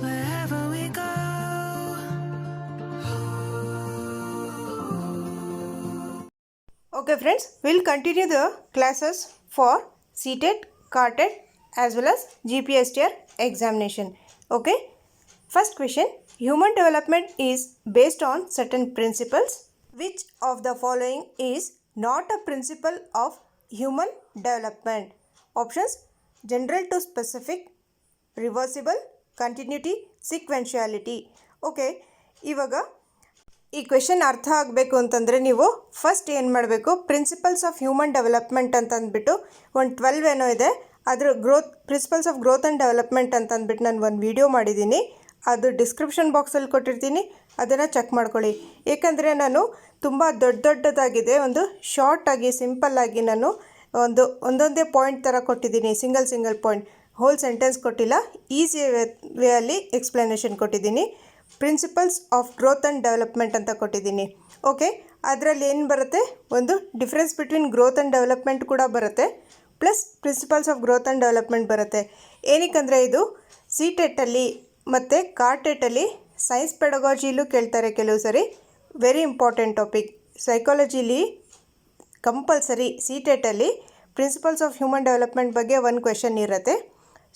Wherever we go. Okay friends, we'll continue the classes for CTET, CARTET as well as GPSTR examination. Okay, first question, human development is based on certain principles. Which of the following is not a principle of human development? Options: general to specific, reversible, continuity, sequentiality. Okay, ಇವಾಗ ಈ question ಅರ್ಥ ಆಗಬೇಕು ಅಂತಂದರೆ ನೀವು first ಏನು ಮಾಡಬೇಕು, principles of human development ಅಂತಂದ್ಬಿಟ್ಟು ಒಂದು 12 ಏನೋ ಇದೆ, ಅದರ principles of growth and development ಅಂತಂದ್ಬಿಟ್ಟು ನಾನು ಒಂದು ವಿಡಿಯೋ ಮಾಡಿದ್ದೀನಿ. ಅದು ಡಿಸ್ಕ್ರಿಪ್ಷನ್ ಬಾಕ್ಸಲ್ಲಿ ಕೊಟ್ಟಿರ್ತೀನಿ, ಅದನ್ನು ಚೆಕ್ ಮಾಡ್ಕೊಳ್ಳಿ. ಏಕೆಂದರೆ ನಾನು ತುಂಬ ದೊಡ್ಡದಾಗಿದೆ, ಒಂದು ಶಾರ್ಟಾಗಿ ಸಿಂಪಲ್ಲಾಗಿ ನಾನು ಒಂದೊಂದೇ ಪಾಯಿಂಟ್ ಥರ ಕೊಟ್ಟಿದ್ದೀನಿ, ಸಿಂಗಲ್ ಪಾಯಿಂಟ್, ಹೋಲ್ ಸೆಂಟೆನ್ಸ್ ಕೊಟ್ಟಿಲ್ಲ, ಈಸಿ ವೇಯಲ್ಲಿ ಎಕ್ಸ್ಪ್ಲನೇಷನ್ ಕೊಟ್ಟಿದ್ದೀನಿ. Principles of growth and development ಅಂತ ಕೊಟ್ಟಿದ್ದೀನಿ. ಓಕೆ, ಅದರಲ್ಲಿ ಏನು ಬರುತ್ತೆ, ಒಂದು difference between growth and development ಕೂಡ ಬರುತ್ತೆ, plus principles of growth and development ಬರುತ್ತೆ. ಏನಕ್ಕಂದರೆ ಇದು CTETಲ್ಲಿ ಮತ್ತು CARTETಲ್ಲಿ ಸೈನ್ಸ್ ಪೆಡಗಾಜಿಲೂ ಕೇಳ್ತಾರೆ ಕೆಲವು ಸರಿ. Very important topic. ಸೈಕಾಲಜಿಲಿ ಕಂಪಲ್ಸರಿ CTETಲ್ಲಿ ಪ್ರಿನ್ಸಿಪಲ್ಸ್ ಆಫ್ ಹ್ಯೂಮನ್ ಡೆವಲಪ್ಮೆಂಟ್ ಬಗ್ಗೆ ಒಂದು ಕ್ವೆಶನ್ ಇರುತ್ತೆ.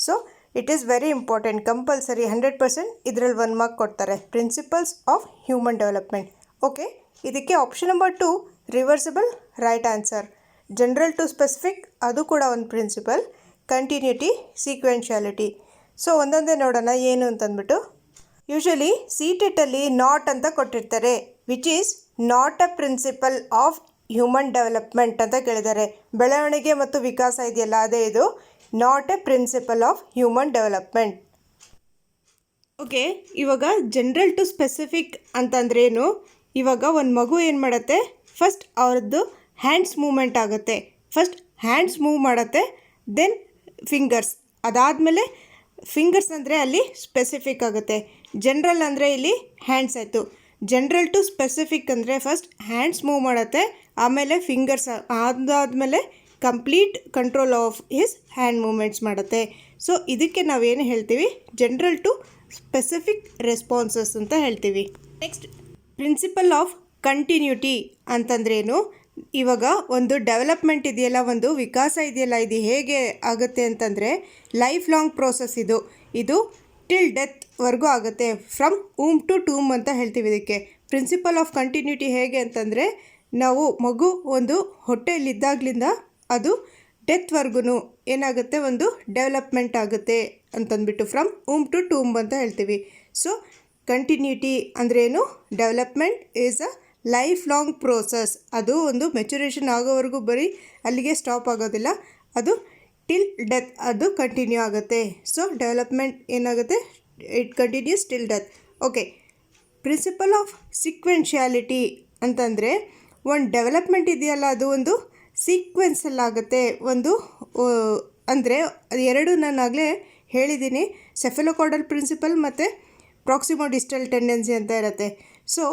So it is very important, compulsory 100% ಇದರಲ್ಲಿ 1 ಮಾರ್ಕ್ ಕೊಡ್ತಾರೆ, principles of human development. Okay, ಇದಕ್ಕೆ option number 2 reversible right answer. General to specific ಅದು ಕೂಡ ಒಂದು ಪ್ರಿನ್ಸಿಪಲ್, ಕಂಟಿನ್ಯೂಟಿ, ಸೀಕ್ವೆನ್ಷಿಯಾಲಿಟಿ. ಸೊ ಒಂದೊಂದೇ ನೋಡೋಣ ಏನು ಅಂತಂದ್ಬಿಟ್ಟು. ಯೂಶಲಿ CTETಲ್ಲಿ ನಾಟ್ ಅಂತ ಕೊಟ್ಟಿರ್ತಾರೆ, which is not a principle of human development ಅಂತ ಕೇಳಿದ್ದಾರೆ. ಬೆಳವಣಿಗೆ ಮತ್ತು ವಿಕಾಸ ಇದೆಯಲ್ಲ, ಅದೇ ಇದು not a principle of human development. Okay, ಇವಾಗ ಜನರಲ್ ಟು ಸ್ಪೆಸಿಫಿಕ್ ಅಂತಂದ್ರೆ ಏನು, ಇವಾಗ ಒಂದು ಮಗು ಏನು ಮಾಡುತ್ತೆ, ಫಸ್ಟ್ ಅವ್ರದ್ದು ಹ್ಯಾಂಡ್ಸ್ ಮೂವ್ಮೆಂಟ್ ಆಗುತ್ತೆ, ಫಸ್ಟ್ ಹ್ಯಾಂಡ್ಸ್ ಮೂವ್ ಮಾಡುತ್ತೆ, ದೆನ್ ಫಿಂಗರ್ಸ್, ಅದಾದಮೇಲೆ ಫಿಂಗರ್ಸ್ ಅಂದರೆ ಅಲ್ಲಿ ಸ್ಪೆಸಿಫಿಕ್ ಆಗುತ್ತೆ. ಜನರಲ್ ಅಂದರೆ ಇಲ್ಲಿ ಹ್ಯಾಂಡ್ಸ್ ಆಯಿತು. ಜನರಲ್ ಟು ಸ್ಪೆಸಿಫಿಕ್ ಅಂದರೆ ಫಸ್ಟ್ ಹ್ಯಾಂಡ್ಸ್ ಮೂವ್ ಮಾಡುತ್ತೆ, ಆಮೇಲೆ ಫಿಂಗರ್ಸ್, ಅದಾದಮೇಲೆ complete control of his hand movements ಮಾಡುತ್ತೆ. ಸೊ ಇದಕ್ಕೆ ನಾವೇನು ಹೇಳ್ತೀವಿ, ಜನರಲ್ ಟು ಸ್ಪೆಸಿಫಿಕ್ ರೆಸ್ಪಾನ್ಸಸ್ ಅಂತ ಹೇಳ್ತೀವಿ. ನೆಕ್ಸ್ಟ್, ಪ್ರಿನ್ಸಿಪಲ್ ಆಫ್ ಕಂಟಿನ್ಯೂಟಿ ಅಂತಂದ್ರೇನು, ಇವಾಗ ಒಂದು ಡೆವಲಪ್ಮೆಂಟ್ ಇದೆಯಲ್ಲ, ಒಂದು ವಿಕಾಸ ಇದೆಯಲ್ಲ, ಇದು ಹೇಗೆ ಆಗುತ್ತೆ ಅಂತಂದರೆ ಲೈಫ್ ಲಾಂಗ್ ಪ್ರೋಸೆಸ್. ಇದು ಟಿಲ್ ಡೆತ್ವರೆಗೂ ಆಗುತ್ತೆ, ಫ್ರಮ್ ಊಮ್ ಟು ಟೂಮ್ ಅಂತ ಹೇಳ್ತೀವಿ ಇದಕ್ಕೆ. ಪ್ರಿನ್ಸಿಪಲ್ ಆಫ್ ಕಂಟಿನ್ಯೂಟಿ ಹೇಗೆ ಅಂತಂದರೆ, ನಾವು ಮಗು ಒಂದು ಹೊಟ್ಟೆಯಲ್ಲಿದ್ದಾಗಲಿಂದ ಅದು ಡೆತ್ವರೆಗೂ ಏನಾಗುತ್ತೆ, ಒಂದು ಡೆವಲಪ್ಮೆಂಟ್ ಆಗುತ್ತೆ ಅಂತಂದ್ಬಿಟ್ಟು ಫ್ರಮ್ ಊಮ್ ಟು ಟೂಮ್ ಅಂತ ಹೇಳ್ತೀವಿ. ಸೊ ಕಂಟಿನ್ಯೂಟಿ ಅಂದ್ರೇನು, development is a life long process. ಅದು ಒಂದು ಮೆಚುರೇಷನ್ ಆಗೋವರೆಗೂ ಬರೀ ಅಲ್ಲಿಗೆ ಸ್ಟಾಪ್ ಆಗೋದಿಲ್ಲ, ಅದು ಟಿಲ್ ಡೆತ್ ಅದು ಕಂಟಿನ್ಯೂ ಆಗುತ್ತೆ. ಸೊ ಡೆವಲಪ್ಮೆಂಟ್ ಏನಾಗುತ್ತೆ, it continues till death. Okay, principle of sequentiality ಅಂತಂದರೆ ಒಂದು ಡೆವಲಪ್ಮೆಂಟ್ ಇದೆಯಲ್ಲ, ಅದು ಒಂದು ಸೀಕ್ವೆನ್ಸಲ್ಲಾಗುತ್ತೆ. ಒಂದು ಅಂದರೆ ಅದು ಎರಡು ನಾನು ಆಗಲೇ ಹೇಳಿದ್ದೀನಿ, ಸೆಫೆಲೋಕಾರ್ಡಲ್ ಪ್ರಿನ್ಸಿಪಲ್ ಮತ್ತು ಪ್ರಾಕ್ಸಿಮೋಡಿಸ್ಟಲ್ ಟೆಂಡೆನ್ಸಿ ಅಂತ ಇರುತ್ತೆ. ಸೊ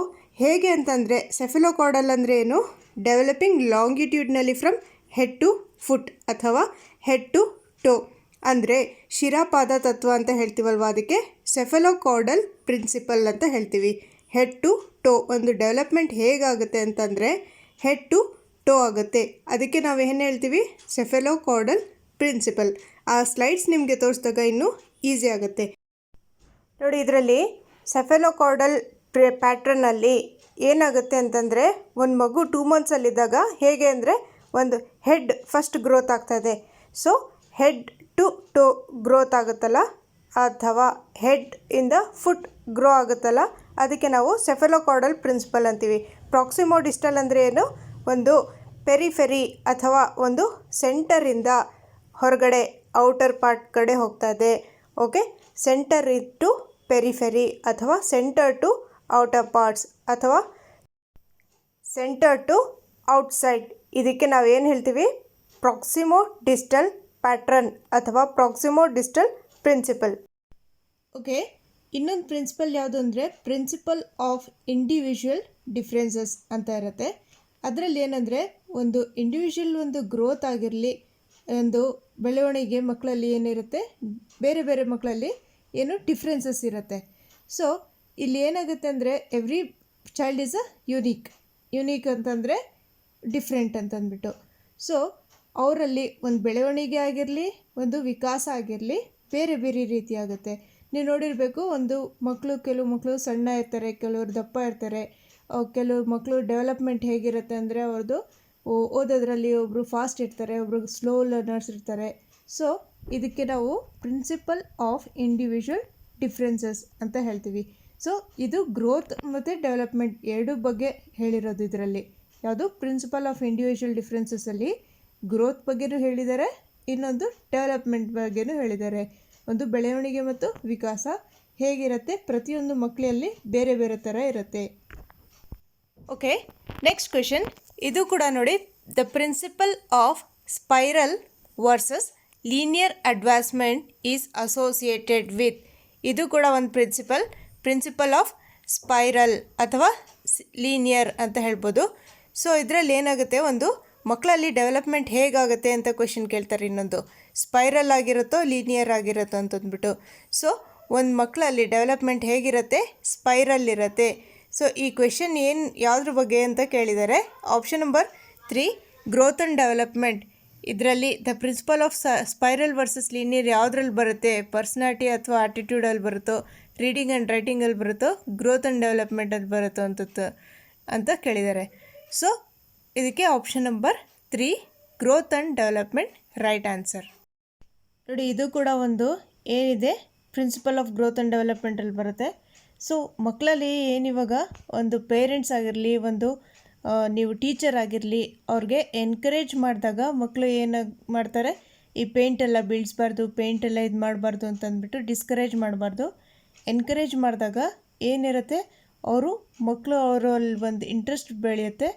ಹೇಗೆ ಅಂತಂದರೆ, ಸೆಫೆಲೋಕಾರ್ಡಲ್ ಅಂದರೆ ಏನು, ಡೆವಲಪಿಂಗ್ ಲಾಂಗಿಟ್ಯೂಡ್ನಲ್ಲಿ ಫ್ರಮ್ ಹೆಡ್ ಟು ಫುಟ್ ಅಥವಾ ಹೆಡ್ ಟು ಟೋ, ಅಂದರೆ ಶಿರಾಪಾದ ತತ್ವ ಅಂತ ಹೇಳ್ತೀವಲ್ವ, ಅದಕ್ಕೆ ಸೆಫೆಲೋಕಾರ್ಡಲ್ ಪ್ರಿನ್ಸಿಪಲ್ ಅಂತ ಹೇಳ್ತೀವಿ. ಹೆಡ್ ಟು ಟೋ ಒಂದು ಡೆವಲಪ್ಮೆಂಟ್ ಹೇಗಾಗುತ್ತೆ ಅಂತಂದರೆ ಹೆಡ್ ಟು ಟೋ ಆಗುತ್ತೆ, ಅದಕ್ಕೆ ನಾವು ಏನು ಹೇಳ್ತೀವಿ, ಸೆಫೆಲೋಕಾರ್ಡಲ್ ಪ್ರಿನ್ಸಿಪಲ್. ಆ ಸ್ಲೈಡ್ಸ್ ನಿಮಗೆ ತೋರಿಸಿದಾಗ ಇನ್ನೂ ಈಸಿ ಆಗುತ್ತೆ ನೋಡಿ. ಇದರಲ್ಲಿ ಸೆಫೆಲೋಕಾರ್ಡಲ್ ಪ್ಯಾಟ್ರನ್ನಲ್ಲಿ ಏನಾಗುತ್ತೆ ಅಂತಂದರೆ, ಒಂದು ಮಗು 2 ಮಂತ್ಸಲ್ಲಿದ್ದಾಗ ಹೇಗೆ ಅಂದರೆ, ಒಂದು ಹೆಡ್ ಫಸ್ಟ್ ಗ್ರೋತ್ ಆಗ್ತಾಯಿದೆ. So head to toe growth ಆಗುತ್ತಲ್ಲ, ಅಥವಾ ಹೆಡ್ ಇಂದ ಫುಟ್ ಗ್ರೋ ಆಗುತ್ತಲ್ಲ, ಅದಕ್ಕೆ ನಾವು ಸೆಫೆಲೋಕಾರ್ಡಲ್ ಪ್ರಿನ್ಸಿಪಲ್ ಅಂತೀವಿ. ಪ್ರಾಕ್ಸಿಮೋಡಿಸ್ಟಲ್ ಅಂದರೆ ಏನು, ಒಂದು ಪೆರಿಫೆರಿ ಅಥವಾ ಒಂದು ಸೆಂಟರಿಂದ ಹೊರಗಡೆ ಔಟರ್ ಪಾರ್ಟ್ ಕಡೆ ಹೋಗ್ತಾ ಇದೆ. ಓಕೆ, ಸೆಂಟರ್ ಟು ಪೆರಿಫೆರಿ ಅಥವಾ ಸೆಂಟರ್ ಟು ಔಟರ್ ಪಾರ್ಟ್ಸ್ ಅಥವಾ ಸೆಂಟರ್ ಟು ಔಟ್ಸೈಡ್, ಇದಕ್ಕೆ ನಾವೇನು ಹೇಳ್ತೀವಿ, ಪ್ರಾಕ್ಸಿಮೋಡಿಸ್ಟಲ್ ಪ್ಯಾಟ್ರನ್ ಅಥವಾ ಪ್ರಾಕ್ಸಿಮೋಡಿಸ್ಟಲ್ ಪ್ರಿನ್ಸಿಪಲ್. ಓಕೆ, ಇನ್ನೊಂದು ಪ್ರಿನ್ಸಿಪಲ್ ಯಾವುದು ಅಂದರೆ ಪ್ರಿನ್ಸಿಪಲ್ ಆಫ್ ಇಂಡಿವಿಜುವಲ್ ಡಿಫ್ರೆನ್ಸಸ್ ಅಂತ ಇರುತ್ತೆ. ಅದರಲ್ಲಿ ಏನಂದರೆ, ಒಂದು ಇಂಡಿವಿಜುವಲ್ ಒಂದು ಗ್ರೋತ್ ಆಗಿರಲಿ ಒಂದು ಬೆಳವಣಿಗೆ ಮಕ್ಕಳಲ್ಲಿ ಏನಿರುತ್ತೆ, ಬೇರೆ ಬೇರೆ ಮಕ್ಕಳಲ್ಲಿ ಏನು ಡಿಫ್ರೆನ್ಸಸ್ ಇರುತ್ತೆ. ಸೊ ಇಲ್ಲಿ ಏನಾಗುತ್ತೆ ಅಂದರೆ every child is a unique ಅಂತಂದರೆ ಡಿಫ್ರೆಂಟ್ ಅಂತಂದ್ಬಿಟ್ಟು. ಸೊ ಅವರಲ್ಲಿ ಒಂದು ಬೆಳವಣಿಗೆ ಆಗಿರಲಿ, ಒಂದು ವಿಕಾಸ ಆಗಿರಲಿ, ಬೇರೆ ಬೇರೆ ರೀತಿ ಆಗುತ್ತೆ. ನೀವು ನೋಡಿರಬೇಕು, ಒಂದು ಕೆಲವು ಮಕ್ಕಳು ಸಣ್ಣ ಇರ್ತಾರೆ, ಕೆಲವರು ದಪ್ಪ ಇರ್ತಾರೆ. ಕೆಲವು ಮಕ್ಕಳು ಡೆವಲಪ್ಮೆಂಟ್ ಹೇಗಿರುತ್ತೆ ಅಂದರೆ ಅವ್ರದ್ದು ಓದೋದ್ರಲ್ಲಿ ಒಬ್ಬರು ಫಾಸ್ಟ್ ಇರ್ತಾರೆ, ಒಬ್ಬರು ಸ್ಲೋ ಲರ್ನರ್ಸ್ ಇರ್ತಾರೆ. ಸೊ ಇದಕ್ಕೆ ನಾವು ಪ್ರಿನ್ಸಿಪಲ್ ಆಫ್ ಇಂಡಿವಿಜುವಲ್ ಡಿಫ್ರೆನ್ಸಸ್ ಅಂತ ಹೇಳ್ತೀವಿ. ಸೊ ಇದು ಗ್ರೋತ್ ಮತ್ತು ಡೆವಲಪ್ಮೆಂಟ್ ಎರಡೂ ಬಗ್ಗೆ ಹೇಳಿರೋದು ಇದರಲ್ಲಿ. ಯಾವುದು ಪ್ರಿನ್ಸಿಪಲ್ ಆಫ್ ಇಂಡಿವಿಜುವಲ್ ಡಿಫ್ರೆನ್ಸಸ್ಸಲ್ಲಿ ಗ್ರೋತ್ ಬಗ್ಗೆನೂ ಹೇಳಿದ್ದಾರೆ, ಇನ್ನೊಂದು ಡೆವಲಪ್ಮೆಂಟ್ ಬಗ್ಗೆನೂ ಹೇಳಿದ್ದಾರೆ. ಒಂದು ಬೆಳವಣಿಗೆ ಮತ್ತು ವಿಕಾಸ ಹೇಗಿರುತ್ತೆ, ಪ್ರತಿಯೊಂದು ಮಕ್ಕಳಲ್ಲಿ ಬೇರೆ ಬೇರೆ ಥರ ಇರುತ್ತೆ. Okay, next question. ಇದು ಕೂಡ ನೋಡಿ, the principle of spiral versus linear advancement is associated with. ಇದು ಕೂಡ ಒಂದು ಪ್ರಿನ್ಸಿಪಲ್ ಆಫ್ ಸ್ಪೈರಲ್ ಅಥವಾ ಲೀನಿಯರ್ ಅಂತ ಹೇಳ್ಬೋದು. ಸೊ ಇದರಲ್ಲಿ ಏನಾಗುತ್ತೆ, ಒಂದು ಮಕ್ಕಳಲ್ಲಿ ಡೆವಲಪ್ಮೆಂಟ್ ಹೇಗಾಗುತ್ತೆ ಅಂತ ಕ್ವೆಶನ್ ಕೇಳ್ತಾರೆ. ಇನ್ನೊಂದು ಸ್ಪೈರಲ್ ಆಗಿರುತ್ತೋ ಲೀನಿಯರ್ ಆಗಿರುತ್ತೋ ಅಂತಂದ್ಬಿಟ್ಟು. ಸೊ ಒಂದು ಮಕ್ಕಳಲ್ಲಿ ಡೆವಲಪ್ಮೆಂಟ್ ಹೇಗಿರುತ್ತೆ, ಸ್ಪೈರಲ್ ಇರುತ್ತೆ. ಸೊ ಈ ಕ್ವೆಶನ್ ಯಾವುದ್ರ ಬಗ್ಗೆ ಅಂತ ಕೇಳಿದ್ದಾರೆ. Option number 3 growth and development. ಇದರಲ್ಲಿ the principle of spiral versus linear ಯಾವುದ್ರಲ್ಲಿ ಬರುತ್ತೆ, ಪರ್ಸ್ನಾಲಿಟಿ ಅಥವಾ ಆಟಿಟ್ಯೂಡಲ್ಲಿ ಬರುತ್ತೋ, ರೀಡಿಂಗ್ ಆ್ಯಂಡ್ ರೈಟಿಂಗಲ್ಲಿ ಬರುತ್ತೋ, ಗ್ರೋತ್ ಆ್ಯಂಡ್ ಡೆವಲಪ್ಮೆಂಟಲ್ಲಿ ಬರುತ್ತೋ ಅಂತ ಕೇಳಿದ್ದಾರೆ. ಸೊ ಇದಕ್ಕೆ option number 3 growth and development right answer. ನೋಡಿ, ಇದು ಕೂಡ ಒಂದು ಏನಿದೆ ಪ್ರಿನ್ಸಿಪಲ್ ಆಫ್ ಗ್ರೋತ್ ಆ್ಯಂಡ್ ಡೆವಲಪ್ಮೆಂಟಲ್ಲಿ ಬರುತ್ತೆ. ಸೊ ಮಕ್ಕಳಲ್ಲಿ ಏನಿವಾಗ ಒಂದು ಪೇರೆಂಟ್ಸ್ ಆಗಿರಲಿ, ಒಂದು ನೀವು ಟೀಚರ್ ಆಗಿರಲಿ, ಅವ್ರಿಗೆ ಎನ್ಕರೇಜ್ ಮಾಡಿದಾಗ ಮಕ್ಕಳು ಏನಾಗಿ ಮಾಡ್ತಾರೆ, ಈ ಪೇಂಟೆಲ್ಲ ಬೀಳಿಸ್ಬಾರ್ದು, ಪೇಂಟೆಲ್ಲ ಇದು ಮಾಡಬಾರ್ದು ಅಂತಂದ್ಬಿಟ್ಟು ಡಿಸ್ಕರೇಜ್ ಮಾಡಬಾರ್ದು. ಎನ್ಕರೇಜ್ ಮಾಡಿದಾಗ ಏನಿರುತ್ತೆ, ಮಕ್ಕಳು ಅವರಲ್ಲಿ ಒಂದು ಇಂಟ್ರೆಸ್ಟ್ ಬೆಳೆಯುತ್ತೆ.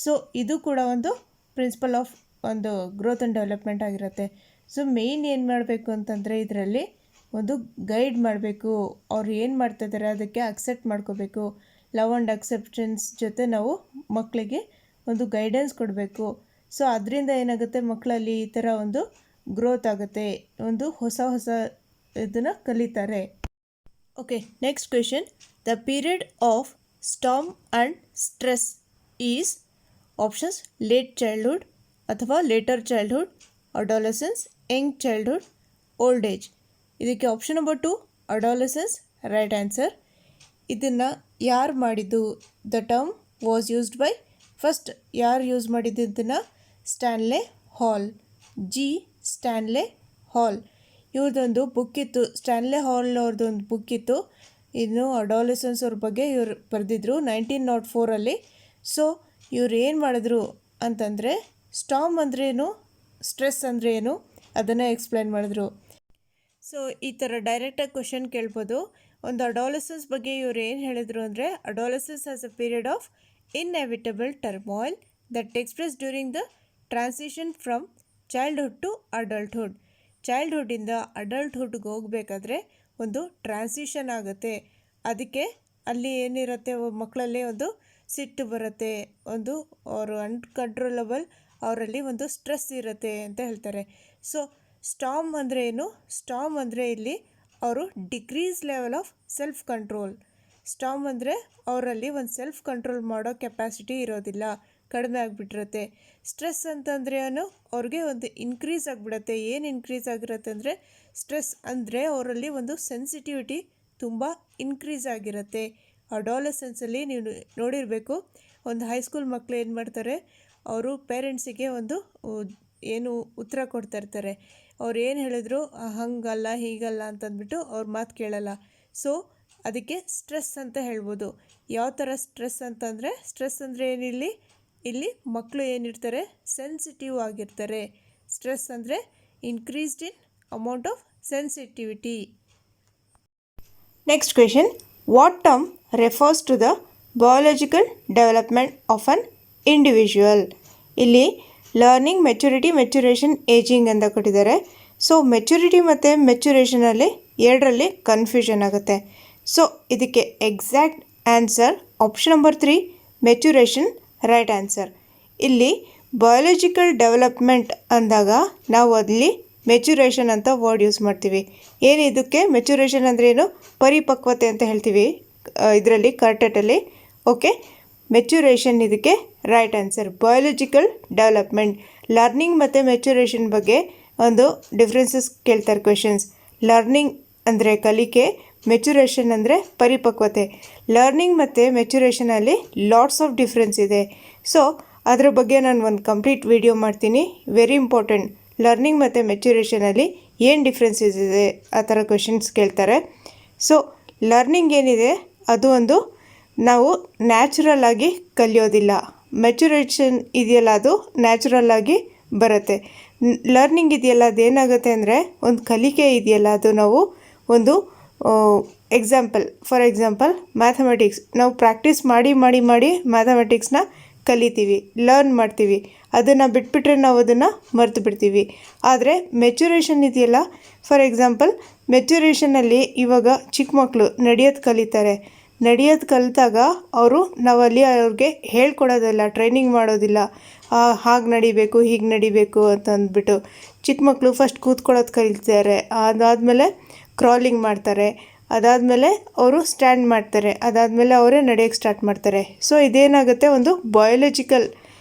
ಸೊ ಇದು ಕೂಡ ಒಂದು ಪ್ರಿನ್ಸಿಪಲ್ ಆಫ್ ಒಂದು ಗ್ರೋತ್ ಆ್ಯಂಡ್ ಡೆವಲಪ್ಮೆಂಟ್ ಆಗಿರುತ್ತೆ. ಸೊ ಮೇಯ್ನ್ ಏನು ಮಾಡಬೇಕು ಅಂತಂದರೆ ಇದರಲ್ಲಿ ಒಂದು ಗೈಡ್ ಮಾಡಬೇಕು. ಅವ್ರು ಏನು ಮಾಡ್ತಾಯಿದ್ದಾರೆ ಅದಕ್ಕೆ ಅಕ್ಸೆಪ್ಟ್ ಮಾಡ್ಕೋಬೇಕು. ಲವ್ ಆ್ಯಂಡ್ ಅಕ್ಸೆಪ್ಟೆನ್ಸ್ ಜೊತೆ ನಾವು ಮಕ್ಕಳಿಗೆ ಒಂದು ಗೈಡೆನ್ಸ್ ಕೊಡಬೇಕು. ಸೊ ಅದರಿಂದ ಏನಾಗುತ್ತೆ, ಮಕ್ಕಳಲ್ಲಿ ಈ ಥರ ಒಂದು ಗ್ರೋತ್ ಆಗುತ್ತೆ, ಒಂದು ಹೊಸ ಇದನ್ನು ಕಲಿತಾರೆ. Okay, next question. The period of storm and stress is options late childhood ಅಥವಾ later childhood, adolescence, young childhood, old age. ಇದಕ್ಕೆ option number 2 adolescence right answer. ಇದನ್ನು ಯಾರು ಮಾಡಿದ್ದು, the term was used by, first ಯಾರು use ಮಾಡಿದ್ದು ಇದನ್ನು, ಸ್ಟ್ಯಾನ್ಲೆ ಹಾಲ್, ಸ್ಟ್ಯಾನ್ಲೆ ಹಾಲ್. ಇವ್ರದ್ದೊಂದು book ಇತ್ತು, ಸ್ಟ್ಯಾನ್ಲೆ ಹಾಲ್ ಅವ್ರದ್ದೊಂದು ಬುಕ್ ಇತ್ತು. ಇನ್ನು ಅಡಾಲಸೆನ್ಸ್ ಅವ್ರ ಬಗ್ಗೆ ಇವರು ಬರೆದಿದ್ರು 1904. ಸೊ ಇವ್ರು ಏನು ಮಾಡಿದ್ರು ಅಂತಂದರೆ, ಸ್ಟಾರ್ಮ್ ಅಂದ್ರೇನು, ಸ್ಟ್ರೆಸ್ ಅಂದರೆ ಏನು ಅದನ್ನು ಎಕ್ಸ್ಪ್ಲೈನ್ ಮಾಡಿದ್ರು. ಸೊ ಈ ಥರ ಡೈರೆಕ್ಟಾಗಿ ಕ್ವೆಶನ್ ಕೇಳ್ಬೋದು. ಒಂದು ಅಡಾಲಸೆನ್ಸ್ ಬಗ್ಗೆ ಇವ್ರು ಏನು ಹೇಳಿದರು ಅಂದರೆ, adolescence as a period of inevitable turmoil that takes place during the transition from childhood to adulthood. ಚೈಲ್ಡ್ಹುಡ್ಡಿಂದ ಅಡಲ್ಟ್ಹುಡ್ಗೆ ಹೋಗಬೇಕಾದ್ರೆ ಒಂದು ಟ್ರಾನ್ಸಿಷನ್ ಆಗುತ್ತೆ. ಅದಕ್ಕೆ ಅಲ್ಲಿ ಏನಿರುತ್ತೆ, ಮಕ್ಕಳಲ್ಲಿ ಒಂದು ಸಿಟ್ಟು ಬರುತ್ತೆ, ಒಂದು ಅವರು ಅನ್ಕಂಟ್ರೋಲಬಲ್, ಅವರಲ್ಲಿ ಒಂದು ಸ್ಟ್ರೆಸ್ ಇರುತ್ತೆ ಅಂತ ಹೇಳ್ತಾರೆ. ಸೊ ಸ್ಟಾರ್ಮ್ ಅಂದರೆ ಏನು, ಸ್ಟಾರ್ಮ್ ಅಂದರೆ ಇಲ್ಲಿ ಅವರು decrease level of self control. Storm ಅಂದರೆ ಅವರಲ್ಲಿ ಒಂದು ಸೆಲ್ಫ್ ಕಂಟ್ರೋಲ್ ಮಾಡೋ ಕೆಪಾಸಿಟಿ ಇರೋದಿಲ್ಲ, ಕಡಿಮೆ ಆಗಿಬಿಟ್ಟಿರುತ್ತೆ. ಸ್ಟ್ರೆಸ್ ಅಂತಂದರೆ ಏನು, ಅವ್ರಿಗೆ ಒಂದು ಇನ್ಕ್ರೀಸ್ ಆಗಿಬಿಡುತ್ತೆ. ಏನು ಇನ್ಕ್ರೀಸ್ ಆಗಿರುತ್ತೆ ಅಂದರೆ, ಸ್ಟ್ರೆಸ್ ಅಂದರೆ ಅವರಲ್ಲಿ ಒಂದು ಸೆನ್ಸಿಟಿವಿಟಿ ತುಂಬ ಇನ್ಕ್ರೀಸ್ ಆಗಿರುತ್ತೆ. ಅಡಾಲಸೆನ್ಸಲ್ಲಿ ನೀವು ನೋಡಿರಬೇಕು, ಒಂದು ಹೈಸ್ಕೂಲ್ ಮಕ್ಕಳು ಏನು ಮಾಡ್ತಾರೆ, ಅವರು ಪೇರೆಂಟ್ಸಿಗೆ ಒಂದು ಏನು ಉತ್ತರ ಕೊಡ್ತಾ ಇರ್ತಾರೆ. ಅವ್ರು ಏನು ಹೇಳಿದ್ರು ಹಾಗಲ್ಲ ಹೀಗಲ್ಲ ಅಂತಂದ್ಬಿಟ್ಟು ಅವ್ರ ಮಾತು ಕೇಳಲ್ಲ. ಸೊ ಅದಕ್ಕೆ ಸ್ಟ್ರೆಸ್ ಅಂತ ಹೇಳ್ಬೋದು. ಯಾವ ಥರ ಸ್ಟ್ರೆಸ್ ಅಂತಂದರೆ, ಸ್ಟ್ರೆಸ್ ಅಂದರೆ ಏನಿಲ್ಲ, ಇಲ್ಲಿ ಮಕ್ಕಳು ಏನಿರ್ತಾರೆ, ಸೆನ್ಸಿಟಿವ್ ಆಗಿರ್ತಾರೆ. ಸ್ಟ್ರೆಸ್ ಅಂದರೆ increased in amount of sensitivity. Next question. What term refers to the biological development of an individual. ಇಲ್ಲಿ ಲರ್ನಿಂಗ್, ಮೆಚುರೇಷನ್, ಏಜಿಂಗ್ ಅಂತ ಕೊಟ್ಟಿದ್ದಾರೆ. ಸೊ ಮೆಚುರಿಟಿ ಮತ್ತು ಮೆಚುರೇಷನಲ್ಲಿ ಎರಡರಲ್ಲಿ ಕನ್ಫ್ಯೂಷನ್ ಆಗುತ್ತೆ. ಸೊ ಇದಕ್ಕೆ exact answer option number 3 maturation right answer. ಇಲ್ಲಿ biological development ಅಂದಾಗ ನಾವು ಅಲ್ಲಿ ಮೆಚುರೇಷನ್ ಅಂತ ವರ್ಡ್ ಯೂಸ್ ಮಾಡ್ತೀವಿ. ಏನು ಇದಕ್ಕೆ ಮೆಚುರೇಷನ್ ಅಂದರೆ ಏನು? ಪರಿಪಕ್ವತೆ ಅಂತ ಹೇಳ್ತೀವಿ ಇದರಲ್ಲಿ ಕರ್ಟೆಟಲ್ಲಿ. ಓಕೆ, ಮೆಚುರೇಷನ್ ಇದಕ್ಕೆ right answer. Biological development. Learning ಮತ್ತು ಮೆಚುರೇಷನ್ ಬಗ್ಗೆ ಒಂದು ಡಿಫ್ರೆನ್ಸಸ್ ಕೇಳ್ತಾರೆ ಕ್ವೆಶನ್ಸ್. ಲರ್ನಿಂಗ್ ಅಂದರೆ ಕಲಿಕೆ, ಮೆಚುರೇಷನ್ ಅಂದರೆ ಪರಿಪಕ್ವತೆ. ಲರ್ನಿಂಗ್ ಮತ್ತು ಮೆಚುರೇಷನಲ್ಲಿ ಲಾಟ್ಸ್ ಆಫ್ ಡಿಫ್ರೆನ್ಸ್ ಇದೆ. ಸೊ ಅದರ ಬಗ್ಗೆ ನಾನು ಒಂದು ಕಂಪ್ಲೀಟ್ ವಿಡಿಯೋ ಮಾಡ್ತೀನಿ. Very important. ಲರ್ನಿಂಗ್ ಮತ್ತು ಮೆಚುರೇಷನಲ್ಲಿ ಏನು ಡಿಫ್ರೆನ್ಸಸ್ ಇದೆ ಆ ಥರ ಕ್ವೆಶನ್ಸ್ ಕೇಳ್ತಾರೆ. ಸೊ ಲರ್ನಿಂಗ್ ಏನಿದೆ ಅದು ಒಂದು ನಾವು ನ್ಯಾಚುರಲ್ ಆಗಿ ಕಲಿಯೋದಿಲ್ಲ. ಮೆಚುರೇಷನ್ ಇದೆಯಲ್ಲ ಅದು ನ್ಯಾಚುರಲ್ ಆಗಿ ಬರುತ್ತೆ. ಲರ್ನಿಂಗ್ ಇದೆಯಲ್ಲ ಅದೇನಾಗುತ್ತೆ ಅಂದರೆ ಒಂದು ಕಲಿಕೆ ಇದೆಯಲ್ಲ ಅದು ನಾವು ಒಂದು ಫಾರ್ ಎಕ್ಸಾಂಪಲ್ ಮ್ಯಾಥಮೆಟಿಕ್ಸ್ ನಾವು ಪ್ರಾಕ್ಟೀಸ್ ಮಾಡಿ ಮಾಡಿ ಮಾಡಿ ಮ್ಯಾಥಮೆಟಿಕ್ಸ್ನ ಕಲಿತೀವಿ, ಲರ್ನ್ ಮಾಡ್ತೀವಿ. ಅದನ್ನು ಬಿಟ್ಬಿಟ್ರೆ ನಾವು ಅದನ್ನು ಮರೆತು ಬಿಡ್ತೀವಿ. ಆದರೆ ಮೆಚುರೇಷನ್ ಇದೆಯಲ್ಲ, ಫಾರ್ ಎಕ್ಸಾಂಪಲ್ ಮೆಚುರೇಷನಲ್ಲಿ ಇವಾಗ ಚಿಕ್ಕ ಮಕ್ಕಳು ನಡೆಯೋದು ಕಲಿತಾರೆ. ನಡೆಯೋದು ಕಲಿತಾಗ ನಾವಲ್ಲಿ ಅವ್ರಿಗೆ ಹೇಳ್ಕೊಡೋದಿಲ್ಲ, ಟ್ರೈನಿಂಗ್ ಮಾಡೋದಿಲ್ಲ. ಹಾಗೆ ನಡಿಬೇಕು ಹೀಗೆ ನಡಿಬೇಕು ಅಂತ ಅಂದ್ಬಿಟ್ಟು. ಚಿಕ್ಕ ಮಕ್ಕಳು ಫಸ್ಟ್ ಕೂತ್ಕೊಳ್ಳೋದು ಕಲಿತಾರೆ, ಅದಾದಮೇಲೆ ಕ್ರಾಲಿಂಗ್ ಮಾಡ್ತಾರೆ, ಅದಾದಮೇಲೆ ಅವರು ಸ್ಟ್ಯಾಂಡ್ ಮಾಡ್ತಾರೆ, ಅದಾದಮೇಲೆ ಅವರೇ ನಡೆಯೋಕ್ಕೆ ಸ್ಟಾರ್ಟ್ ಮಾಡ್ತಾರೆ. ಸೊ ಇದೇನಾಗುತ್ತೆ, ಒಂದು ಬಯಾಲಜಿಕಲ್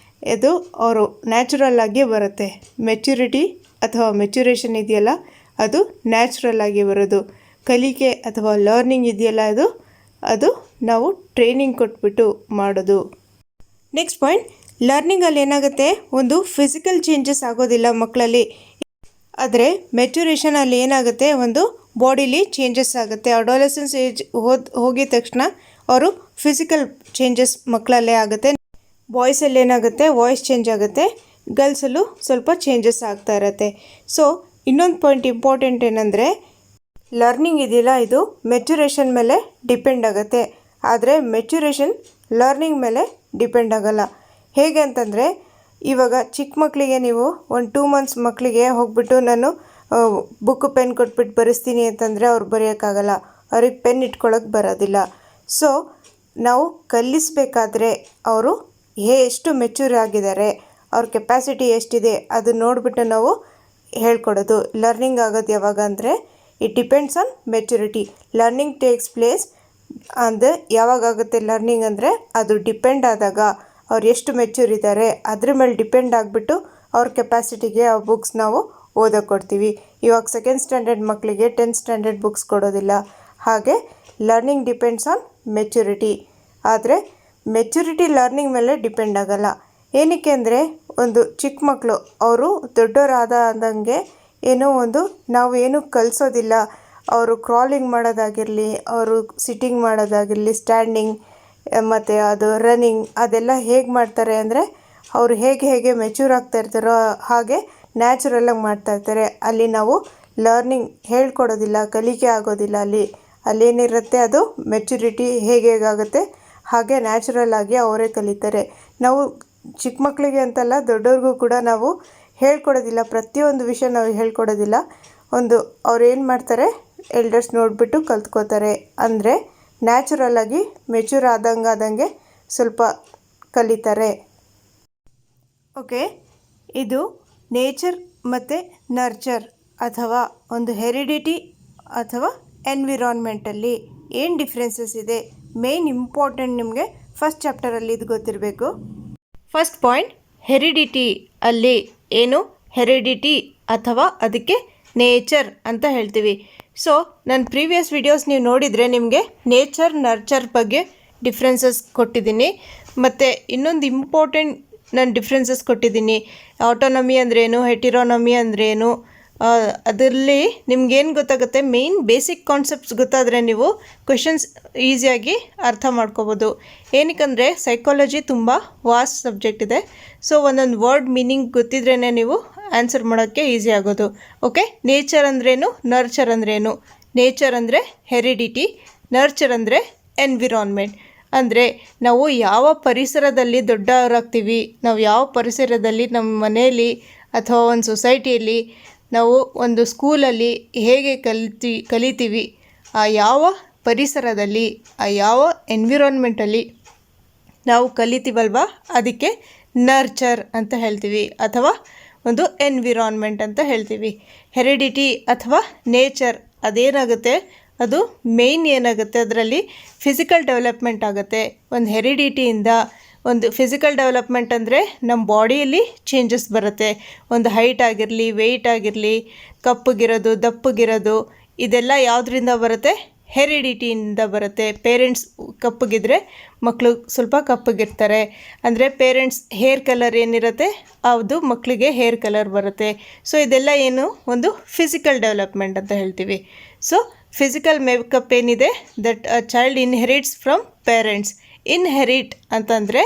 ಇದು ಅವರು ನ್ಯಾಚುರಲ್ ಆಗಿ ಬರುತ್ತೆ. ಮೆಚುರಿಟಿ ಅಥವಾ ಮೆಚುರೇಷನ್ ಇದೆಯಲ್ಲ ಅದು ನ್ಯಾಚುರಲ್ ಆಗಿ ಬರೋದು. ಕಲಿಕೆ ಅಥವಾ ಲರ್ನಿಂಗ್ ಇದೆಯಲ್ಲ ಅದು ನಾವು ಟ್ರೈನಿಂಗ್ ಕೊಟ್ಬಿಟ್ಟು ಮಾಡೋದು. ನೆಕ್ಸ್ಟ್ ಪಾಯಿಂಟ್, ಲರ್ನಿಂಗಲ್ಲಿ ಏನಾಗುತ್ತೆ, ಒಂದು ಫಿಸಿಕಲ್ ಚೇಂಜಸ್ ಆಗೋದಿಲ್ಲ ಮಕ್ಕಳಲ್ಲಿ. ಆದರೆ ಮೆಚುರೇಷನಲ್ಲಿ ಏನಾಗುತ್ತೆ, ಒಂದು ಬಾಡಿಲಿ ಚೇಂಜಸ್ ಆಗುತ್ತೆ. ಅಡೋಲೆಸೆನ್ಸ್ ಏಜ್ ಹೋಗಿದ ತಕ್ಷಣ ಅವರು ಫಿಸಿಕಲ್ ಚೇಂಜಸ್ ಮಕ್ಕಳಲ್ಲೇ ಆಗುತ್ತೆ. ಬಾಯ್ಸಲ್ಲಿ ಏನಾಗುತ್ತೆ, ವಾಯ್ಸ್ ಚೇಂಜ್ ಆಗುತ್ತೆ. ಗರ್ಲ್ಸಲ್ಲೂ ಸ್ವಲ್ಪ ಚೇಂಜಸ್ ಆಗ್ತಾ ಇರುತ್ತೆ. ಸೊ ಇನ್ನೊಂದು ಪಾಯಿಂಟ್ ಇಂಪಾರ್ಟೆಂಟ್ ಏನಂದರೆ, ಲರ್ನಿಂಗ್ ಇದೆಯಲ್ಲ ಇದು ಮೆಚುರೇಷನ್ ಮೇಲೆ ಡಿಪೆಂಡ್ ಆಗುತ್ತೆ. ಆದರೆ ಮೆಚುರೇಷನ್ ಲರ್ನಿಂಗ್ ಮೇಲೆ ಡಿಪೆಂಡ್ ಆಗೋಲ್ಲ. ಹೇಗೆ ಅಂತಂದರೆ, ಇವಾಗ ಚಿಕ್ಕ ಮಕ್ಕಳಿಗೆ ನೀವು ಒಂದು 2 months ಮಕ್ಕಳಿಗೆ ಹೋಗ್ಬಿಟ್ಟು ನಾನು ಬುಕ್ಕು ಪೆನ್ ಕೊಟ್ಬಿಟ್ಟು ಬರೆಸ್ತೀನಿ ಅಂತಂದರೆ ಅವ್ರು ಬರೆಯೋಕ್ಕಾಗಲ್ಲ, ಅವ್ರಿಗೆ ಪೆನ್ ಇಟ್ಕೊಳ್ಳೋಕೆ ಬರೋದಿಲ್ಲ. ಸೊ ನಾವು ಕಲಿಸಬೇಕಾದ್ರೆ ಅವರು ಎಷ್ಟು ಮೆಚ್ಯೂರ್ ಆಗಿದ್ದಾರೆ, ಅವ್ರ ಕೆಪಾಸಿಟಿ ಎಷ್ಟಿದೆ ಅದು ನೋಡಿಬಿಟ್ಟು ನಾವು ಹೇಳ್ಕೊಡೋದು. ಲರ್ನಿಂಗ್ ಆಗೋದು ಯಾವಾಗ ಅಂದರೆ, it depends on maturity. Learning takes place ಅಂದರೆ ಯಾವಾಗುತ್ತೆ ಲರ್ನಿಂಗ್ ಅಂದರೆ, ಅದು ಡಿಪೆಂಡ್ ಆದಾಗ ಅವ್ರು ಎಷ್ಟು ಮೆಚ್ಯೂರ್ ಇದ್ದಾರೆ ಅದ್ರ ಮೇಲೆ ಡಿಪೆಂಡ್ ಆಗಿಬಿಟ್ಟು ಅವ್ರ ಕೆಪಾಸಿಟಿಗೆ ಆ ಬುಕ್ಸ್ ನಾವು ಓದೋಕೆ ಕೊಡ್ತೀವಿ. ಇವಾಗ 2nd ಸ್ಟ್ಯಾಂಡರ್ಡ್ ಮಕ್ಕಳಿಗೆ 10th ಸ್ಟ್ಯಾಂಡರ್ಡ್ ಬುಕ್ಸ್ ಕೊಡೋದಿಲ್ಲ. ಹಾಗೆ ಲರ್ನಿಂಗ್ ಡಿಪೆಂಡ್ಸ್ ಆನ್ ಮೆಚುರಿಟಿ. ಆದರೆ ಮೆಚುರಿಟಿ ಲರ್ನಿಂಗ್ ಮೇಲೆ ಡಿಪೆಂಡ್ ಆಗೋಲ್ಲ. ಏನಕ್ಕೆ ಅಂದರೆ, ಒಂದು ಚಿಕ್ಕ ಮಕ್ಕಳು ಅವರು ದೊಡ್ಡವರಾದಂಗೆ ನಾವು ಏನು ಕಲಿಸೋದಿಲ್ಲ. ಅವರು ಕ್ರಾಲಿಂಗ್ ಮಾಡೋದಾಗಿರಲಿ, ಅವರು ಸಿಟ್ಟಿಂಗ್ ಮಾಡೋದಾಗಿರಲಿ, ಸ್ಟ್ಯಾಂಡಿಂಗ್ ಮತ್ತು ಅದು ರನ್ನಿಂಗ್ ಅದೆಲ್ಲ ಹೇಗೆ ಮಾಡ್ತಾರೆ ಅಂದರೆ, ಅವರು ಹೇಗೆ ಮೆಚ್ಯೂರ್ ಆಗ್ತಾ ಇರ್ತಾರೋ ಹಾಗೆ ನ್ಯಾಚುರಲಾಗಿ ಮಾಡ್ತಾಯಿರ್ತಾರೆ. ಅಲ್ಲಿ ನಾವು ಲರ್ನಿಂಗ್ ಹೇಳ್ಕೊಡೋದಿಲ್ಲ, ಕಲಿಕೆ ಆಗೋದಿಲ್ಲ. ಅಲ್ಲೇನಿರುತ್ತೆ ಅದು ಮೆಚುರಿಟಿ ಹೇಗಾಗುತ್ತೆ ಹಾಗೆ ನ್ಯಾಚುರಲ್ ಆಗಿ ಅವರೇ ಕಲಿತಾರೆ. ನಾವು ಚಿಕ್ಕ ಮಕ್ಕಳಿಗೆ ಅಂತಲ್ಲ, ದೊಡ್ಡವ್ರಿಗೂ ಕೂಡ ನಾವು ಹೇಳ್ಕೊಡೋದಿಲ್ಲ. ಪ್ರತಿಯೊಂದು ವಿಷಯ ನಾವು ಹೇಳ್ಕೊಡೋದಿಲ್ಲ. ಅವ್ರು ಏನು ಮಾಡ್ತಾರೆ, ಎಲ್ಡರ್ಸ್ ನೋಡಿಬಿಟ್ಟು ಕಲ್ತ್ಕೋತಾರೆ. ಅಂದರೆ ನ್ಯಾಚುರಲ್ ಆಗಿ ಮೆಚ್ಯೂರ್ ಆದಂಗೆ ಸ್ವಲ್ಪ ಕಲಿತಾರೆ. ಓಕೆ, ಇದು ನೇಚರ್ ಮತ್ತು ನರ್ಚರ್ ಅಥವಾ ಒಂದು ಹೆರಿಡಿಟಿ ಅಥವಾ ಎನ್ವಿರಾನ್ಮೆಂಟಲ್ಲಿ ಏನು ಡಿಫ್ರೆನ್ಸಸ್ ಇದೆ, ಮೇನ್ ಇಂಪಾರ್ಟೆಂಟ್ ನಿಮಗೆ ಫಸ್ಟ್ ಚಾಪ್ಟರಲ್ಲಿ ಇದು ಗೊತ್ತಿರಬೇಕು. First point, heredity. ಅಲ್ಲಿ ಏನು ಹೆರಿಡಿಟಿ ಅಥವಾ ಅದಕ್ಕೆ ನೇಚರ್ ಅಂತ ಹೇಳ್ತೀವಿ. ಸೊ ನನ್ನ ಪ್ರೀವಿಯಸ್ ವಿಡಿಯೋಸ್ ನೀವು ನೋಡಿದರೆ ನಿಮಗೆ ನೇಚರ್ ನರ್ಚರ್ ಬಗ್ಗೆ ಡಿಫ್ರೆನ್ಸಸ್ ಕೊಟ್ಟಿದ್ದೀನಿ. ಮತ್ತು ಇನ್ನೊಂದು ಇಂಪಾರ್ಟೆಂಟ್ ನಾನು ಡಿಫ್ರೆನ್ಸಸ್ ಕೊಟ್ಟಿದ್ದೀನಿ. ಆಟೋನಮಿ ಅಂದ್ರೇನು, ಹೆಟಿರೋನಮಿ ಅಂದ್ರೇನು, ಅದರಲ್ಲಿ ನಿಮ್ಗೇನು ಗೊತ್ತಾಗುತ್ತೆ, ಮೇಯ್ನ್ ಬೇಸಿಕ್ ಕಾನ್ಸೆಪ್ಟ್ಸ್ ಗೊತ್ತಾದರೆ ನೀವು ಕ್ವೆಶನ್ಸ್ ಈಸಿಯಾಗಿ ಅರ್ಥ ಮಾಡ್ಕೋಬೋದು. ಏನಕ್ಕಂದರೆ ಸೈಕಾಲಜಿ ತುಂಬ ವಾಸ್ಟ್ ಸಬ್ಜೆಕ್ಟ್ ಇದೆ. ಸೊ ಒಂದೊಂದು ವರ್ಡ್ ಮೀನಿಂಗ್ ಗೊತ್ತಿದ್ರೇ ನೀವು ಆನ್ಸರ್ ಮಾಡೋಕ್ಕೆ ಈಸಿ ಆಗೋದು. ಓಕೆ, ನೇಚರ್ ಅಂದ್ರೇನು, ನರ್ಚರ್ ಅಂದ್ರೇನು. ನೇಚರ್ ಅಂದರೆ ಹೆರಿಡಿಟಿ, ನರ್ಚರ್ ಅಂದರೆ ಎನ್ವಿರಾನ್ಮೆಂಟ್. ಅಂದರೆ ನಾವು ಯಾವ ಪರಿಸರದಲ್ಲಿ ದೊಡ್ಡವರಾಗ್ತೀವಿ, ನಾವು ಯಾವ ಪರಿಸರದಲ್ಲಿ ನಮ್ಮ ಮನೆಯಲ್ಲಿ ಅಥವಾ ಒಂದು ಸೊಸೈಟಿಯಲ್ಲಿ, ನಾವು ಒಂದು ಸ್ಕೂಲಲ್ಲಿ ಹೇಗೆ ಕಲಿತೀವಿ, ಆ ಯಾವ ಪರಿಸರದಲ್ಲಿ, ಆ ಯಾವ ಎನ್ವಿರಾನ್ಮೆಂಟಲ್ಲಿ ನಾವು ಕಲಿತೀವಲ್ವ ಅದಕ್ಕೆ ನರ್ಚರ್ ಅಂತ ಹೇಳ್ತೀವಿ ಅಥವಾ ಒಂದು ಎನ್ವಿರಾನ್ಮೆಂಟ್ ಅಂತ ಹೇಳ್ತೀವಿ. ಹೆರಿಡಿಟಿ ಅಥವಾ ನೇಚರ್ ಅದೇನಾಗುತ್ತೆ, ಅದು ಮೇಯ್ನ್ ಏನಾಗುತ್ತೆ, ಅದರಲ್ಲಿ ಫಿಸಿಕಲ್ ಡೆವಲಪ್ಮೆಂಟ್ ಆಗುತ್ತೆ. ಒಂದು ಹೆರಿಡಿಟಿಯಿಂದ ಒಂದು ಫಿಸಿಕಲ್ ಡೆವಲಪ್ಮೆಂಟ್ ಅಂದರೆ ನಮ್ಮ ಬಾಡಿಯಲ್ಲಿ ಚೇಂಜಸ್ ಬರುತ್ತೆ. ಒಂದು ಹೈಟ್ ಆಗಿರಲಿ, ವೆಯ್ಟ್ ಆಗಿರಲಿ, ಕಪ್ಪಗಿರೋದು, ದಪ್ಪಗಿರೋದು, ಇದೆಲ್ಲ ಯಾವುದರಿಂದ ಬರುತ್ತೆ? ಹೆರಿಡಿಟಿಯಿಂದ ಬರುತ್ತೆ. ಪೇರೆಂಟ್ಸ್ ಕಪ್ಪಗಿದ್ರೆ ಮಕ್ಕಳು ಸ್ವಲ್ಪ ಕಪ್ಪಗಿರ್ತಾರೆ. ಅಂದರೆ ಪೇರೆಂಟ್ಸ್ ಹೇರ್ ಕಲರ್ ಏನಿರುತ್ತೆ ಅದು ಮಕ್ಕಳಿಗೆ ಹೇರ್ ಕಲರ್ ಬರುತ್ತೆ. ಸೊ ಇದೆಲ್ಲ ಏನು, ಒಂದು ಫಿಸಿಕಲ್ ಡೆವಲಪ್ಮೆಂಟ್ ಅಂತ ಹೇಳ್ತೀವಿ. ಸೊ ಫಿಸಿಕಲ್ ಮೇಕಪ್ ಏನಿದೆ, that a child inherits from parents. Inherit ಅಂತಂದರೆ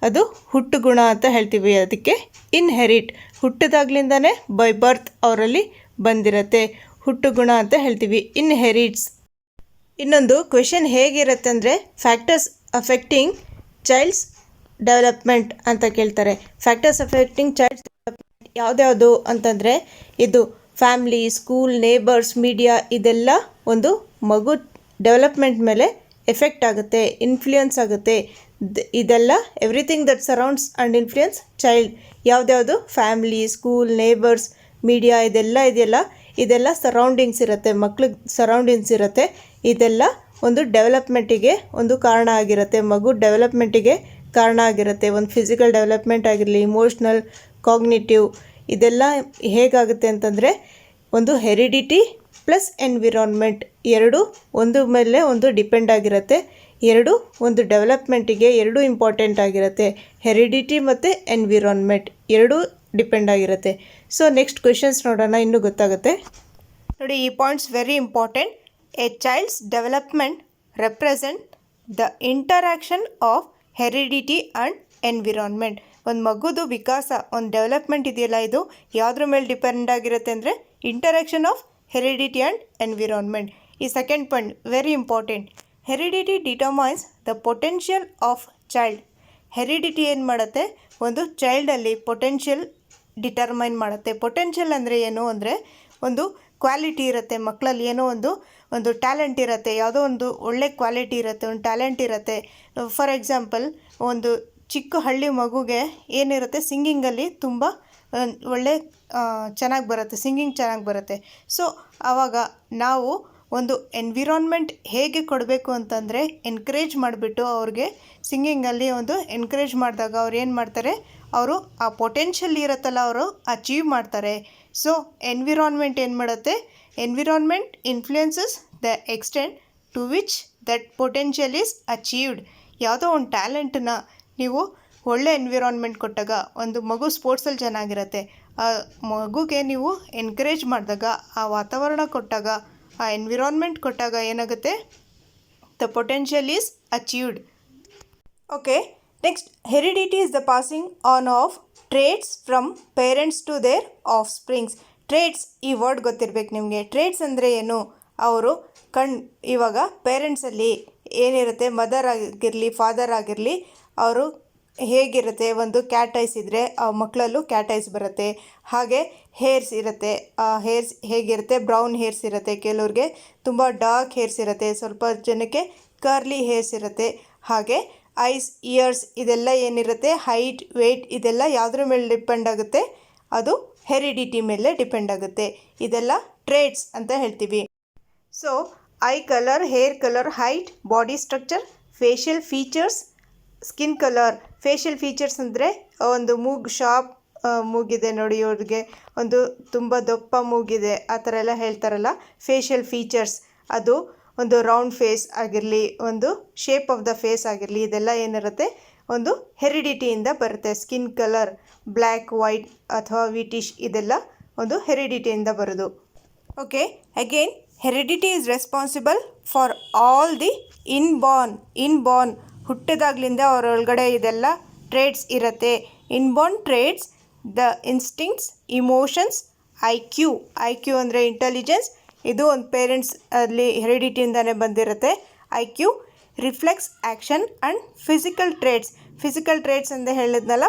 ಅದು ಹುಟ್ಟು ಗುಣ ಅಂತ ಹೇಳ್ತೀವಿ. ಅದಕ್ಕೆ ಇನ್ಹೆರಿಟ್, ಹುಟ್ಟಿದಾಗ್ಲಿಂದನೇ ಬೈ ಬರ್ತ್ ಅವರಲ್ಲಿ ಬಂದಿರತ್ತೆ, ಹುಟ್ಟು ಗುಣ ಅಂತ ಹೇಳ್ತೀವಿ, ಇನ್ಹೆರಿಟ್ಸ್. ಇನ್ನೊಂದು ಕ್ವೆಶನ್ ಹೇಗಿರುತ್ತೆ ಅಂದರೆ, ಫ್ಯಾಕ್ಟರ್ಸ್ ಅಫೆಕ್ಟಿಂಗ್ ಚೈಲ್ಡ್ಸ್ ಡೆವಲಪ್ಮೆಂಟ್ ಅಂತ ಕೇಳ್ತಾರೆ. ಫ್ಯಾಕ್ಟರ್ಸ್ ಅಫೆಕ್ಟಿಂಗ್ ಚೈಲ್ಡ್ಸ್ ಡೆವಲಪ್ಮೆಂಟ್ ಯಾವುದ್ಯಾವುದು ಅಂತಂದರೆ, ಇದು ಫ್ಯಾಮ್ಲಿ, ಸ್ಕೂಲ್, ನೇಬರ್ಸ್, ಮೀಡಿಯಾ, ಇದೆಲ್ಲ ಒಂದು ಮಗು ಡೆವಲಪ್ಮೆಂಟ್ ಮೇಲೆ ಎಫೆಕ್ಟ್ ಆಗುತ್ತೆ, ಇನ್ಫ್ಲೂಯೆನ್ಸ್ ಆಗುತ್ತೆ. ಇದೆಲ್ಲ everything that surrounds and influence child. ಯಾವುದ್ಯಾವುದು? ಫ್ಯಾಮ್ಲಿ, ಸ್ಕೂಲ್, ನೇಬರ್ಸ್, ಮೀಡಿಯಾ, ಇದೆಲ್ಲ ಇದೆಯಲ್ಲ, ಇದೆಲ್ಲ ಸರೌಂಡಿಂಗ್ಸ್ ಇರುತ್ತೆ, ಮಕ್ಳಿಗೆ ಸರೌಂಡಿಂಗ್ಸ್ ಇರುತ್ತೆ. ಇದೆಲ್ಲ ಒಂದು ಡೆವಲಪ್ಮೆಂಟಿಗೆ ಒಂದು ಕಾರಣ ಆಗಿರುತ್ತೆ, ಮಗು ಡೆವಲಪ್ಮೆಂಟಿಗೆ ಕಾರಣ ಆಗಿರುತ್ತೆ. ಒಂದು ಫಿಸಿಕಲ್ ಡೆವಲಪ್ಮೆಂಟ್ ಆಗಿರಲಿ, ಇಮೋಷ್ನಲ್, ಕಾಗ್ನಿಟಿವ್, ಇದೆಲ್ಲ ಹೇಗಾಗುತ್ತೆ ಅಂತಂದರೆ, ಒಂದು ಹೆರಿಡಿಟಿ ಪ್ಲಸ್ ಎನ್ವಿರಾನ್ಮೆಂಟ್ ಎರಡು ಒಂದು ಮೇಲೆ ಒಂದು ಡಿಪೆಂಡ್ ಆಗಿರುತ್ತೆ. ಎರಡು ಒಂದು ಡೆವಲಪ್ಮೆಂಟಿಗೆ ಎರಡು ಇಂಪಾರ್ಟೆಂಟ್ ಆಗಿರುತ್ತೆ. ಹೆರಿಡಿಟಿ ಮತ್ತು ಎನ್ವಿರಾನ್ಮೆಂಟ್ ಎರಡೂ ಡಿಪೆಂಡ್ ಆಗಿರುತ್ತೆ. ಸೊ ನೆಕ್ಸ್ಟ್ ಕ್ವೆಶನ್ಸ್ ನೋಡೋಣ, ಇನ್ನೂ ಗೊತ್ತಾಗುತ್ತೆ ನೋಡಿ. ಈ points very important. A child's development represent the interaction of heredity and environment. ಒಂದು ಮಗುದು ವಿಕಾಸ, ಒಂದು ಡೆವಲಪ್ಮೆಂಟ್ ಇದೆಯಲ್ಲ, ಇದು ಯಾವುದ್ರ ಮೇಲೆ ಡಿಪೆಂಡ್ ಆಗಿರುತ್ತೆ ಅಂದರೆ interaction of heredity and environment. ಈ second point very important. Heredity determines the potential of child. Heredity ಏನು ಮಾಡುತ್ತೆ, ಒಂದು ಚೈಲ್ಡಲ್ಲಿ ಪೊಟೆನ್ಷಿಯಲ್ ಡಿಟರ್ಮೈನ್ ಮಾಡುತ್ತೆ. ಪೊಟೆನ್ಷಿಯಲ್ ಅಂದರೆ ಏನು ಅಂದರೆ, ಒಂದು ಕ್ವಾಲಿಟಿ ಇರುತ್ತೆ ಮಕ್ಕಳಲ್ಲಿ, ಏನೋ ಒಂದು ಟ್ಯಾಲೆಂಟ್ ಇರುತ್ತೆ, ಯಾವುದೋ ಒಂದು ಒಳ್ಳೆ ಕ್ವಾಲಿಟಿ ಇರುತ್ತೆ, ಒಂದು ಟ್ಯಾಲೆಂಟ್ ಇರುತ್ತೆ. ಫಾರ್ ಎಕ್ಸಾಂಪಲ್, ಒಂದು ಚಿಕ್ಕ ಹಳ್ಳಿ ಮಗುಗೆ ಏನಿರುತ್ತೆ, ಸಿಂಗಿಂಗಲ್ಲಿ ತುಂಬ ಒಳ್ಳೆ ಚೆನ್ನಾಗಿ ಬರುತ್ತೆ, ಸಿಂಗಿಂಗ್ ಚೆನ್ನಾಗಿ ಬರುತ್ತೆ. ಸೊ ಆವಾಗ ನಾವು ಒಂದು ಎನ್ವಿರಾನ್ಮೆಂಟ್ ಹೇಗೆ ಕೊಡಬೇಕು ಅಂತಂದರೆ, ಎನ್ಕರೇಜ್ ಮಾಡಿಬಿಟ್ಟು ಅವ್ರಿಗೆ ಸಿಂಗಿಂಗಲ್ಲಿ ಒಂದು ಎನ್ಕರೇಜ್ ಮಾಡಿದಾಗ ಅವ್ರು ಏನು ಮಾಡ್ತಾರೆ, ಅವರು ಆ ಪೊಟೆನ್ಷಿಯಲ್ ಇರುತ್ತಲ್ಲ ಅವರು ಅಚೀವ್ ಮಾಡ್ತಾರೆ. ಸೊ ಎನ್ವಿರಾನ್ಮೆಂಟ್ ಏನು ಮಾಡುತ್ತೆ, environment influences the extent to which that potential is achieved. ಯಾವುದೋ ಒಂದು ಟ್ಯಾಲೆಂಟನ್ನ ನೀವು ಒಳ್ಳೆ ಎನ್ವಿರಾನ್ಮೆಂಟ್ ಕೊಟ್ಟಾಗ, ಒಂದು ಮಗು ಸ್ಪೋರ್ಟ್ಸಲ್ಲಿ ಚೆನ್ನಾಗಿರುತ್ತೆ, ಆ ಮಗುಗೆ ನೀವು ಎನ್ಕರೇಜ್ ಮಾಡಿದಾಗ, ಆ ವಾತಾವರಣ ಕೊಟ್ಟಾಗ, ಆ ಎನ್ವಿರಾನ್ಮೆಂಟ್ ಕೊಟ್ಟಾಗ ಏನಾಗುತ್ತೆ, the potential is achieved. Okay, next, heredity is the passing on of traits from parents to their ಆಫ್ ಸ್ಪ್ರಿಂಗ್ಸ್. ಟ್ರೇಟ್ಸ್, ಈ ವರ್ಡ್ ಗೊತ್ತಿರಬೇಕು ನಿಮಗೆ. ಟ್ರೇಟ್ಸ್ ಅಂದರೆ ಏನು, ಅವರು ಇವಾಗ ಪೇರೆಂಟ್ಸಲ್ಲಿ ಏನಿರುತ್ತೆ, ಮದರ್ ಆಗಿರಲಿ, ಫಾದರ್ ಆಗಿರಲಿ, ಅವರು ಹೇಗಿರುತ್ತೆ, ಒಂದು ಕ್ಯಾಟ್ ಐಸ್ ಇದ್ದರೆ ಆ ಮಕ್ಕಳಲ್ಲೂ ಕ್ಯಾಟ್ ಐಸ್ ಬರುತ್ತೆ. ಹಾಗೆ ಹೇರ್ಸ್ ಇರುತ್ತೆ, ಆ ಹೇರ್ಸ್ ಹೇಗಿರುತ್ತೆ, ಬ್ರೌನ್ ಹೇರ್ಸ್ ಇರುತ್ತೆ, ಕೆಲವ್ರಿಗೆ ತುಂಬ ಡಾರ್ಕ್ ಹೇರ್ಸ್ ಇರುತ್ತೆ, ಸ್ವಲ್ಪ ಜನಕ್ಕೆ ಕರ್ಲಿ ಹೇರ್ಸ್ ಇರುತ್ತೆ. ಹಾಗೆ ಐಸ್, ಇಯರ್ಸ್, ಇದೆಲ್ಲ ಏನಿರುತ್ತೆ, ಹೈಟ್, ವೆಯ್ಟ್, ಇದೆಲ್ಲ ಯಾವುದ್ರ ಮೇಲೆ ಡಿಪೆಂಡ್ ಆಗುತ್ತೆ, ಅದು ಹೆರಿಡಿಟಿ ಮೇಲೆ ಡಿಪೆಂಡ್ ಆಗುತ್ತೆ. ಇದೆಲ್ಲ ಟ್ರೇಟ್ಸ್ ಅಂತ ಹೇಳ್ತೀವಿ. So I colour, hair colour, height, body structure, facial features, skin colour. Facial features ಅಂದರೆ ಒಂದು ಶಾರ್ಪ್ ಮೂಗಿದೆ ನೋಡಿ, ಅವ್ರಿಗೆ ಒಂದು ತುಂಬ ದಪ್ಪ ಮೂಗಿದೆ, ಆ ಥರ ಎಲ್ಲ ಹೇಳ್ತಾರಲ್ಲ, ಫೇಶಿಯಲ್ ಫೀಚರ್ಸ್. ಅದು ಒಂದು ರೌಂಡ್ ಫೇಸ್ ಆಗಿರಲಿ, ಒಂದು ಶೇಪ್ ಆಫ್ ದ ಫೇಸ್ ಆಗಿರಲಿ, ಇದೆಲ್ಲ ಏನಿರುತ್ತೆ, ಒಂದು ಹೆರಿಡಿಟಿಯಿಂದ ಬರುತ್ತೆ. ಸ್ಕಿನ್ ಕಲರ್, ಬ್ಲ್ಯಾಕ್, ವೈಟ್ ಅಥವಾ ವಿಟಿಶ್, ಇದೆಲ್ಲ ಒಂದು ಹೆರಿಡಿಟಿಯಿಂದ ಬರೋದು. Okay, again heredity is responsible for all the inborn ಹುಟ್ಟಿದಾಗ್ಲಿಂದ ಅವರೊಳಗಡೆ ಇದೆಲ್ಲ ಟ್ರೇಟ್ಸ್ ಇರುತ್ತೆ. Inborn traits, the instincts, emotions, I Q ಅಂದರೆ ಇಂಟೆಲಿಜೆನ್ಸ್, ಇದು ಒಂದು ಪೇರೆಂಟ್ಸ್ ಅಲ್ಲಿ ಹೆರಿಡಿಟಿಯಿಂದನೇ ಬಂದಿರುತ್ತೆ. I Q, reflex action and physical traits ಅಂತ ಹೇಳಿದ್ನಲ್ಲ,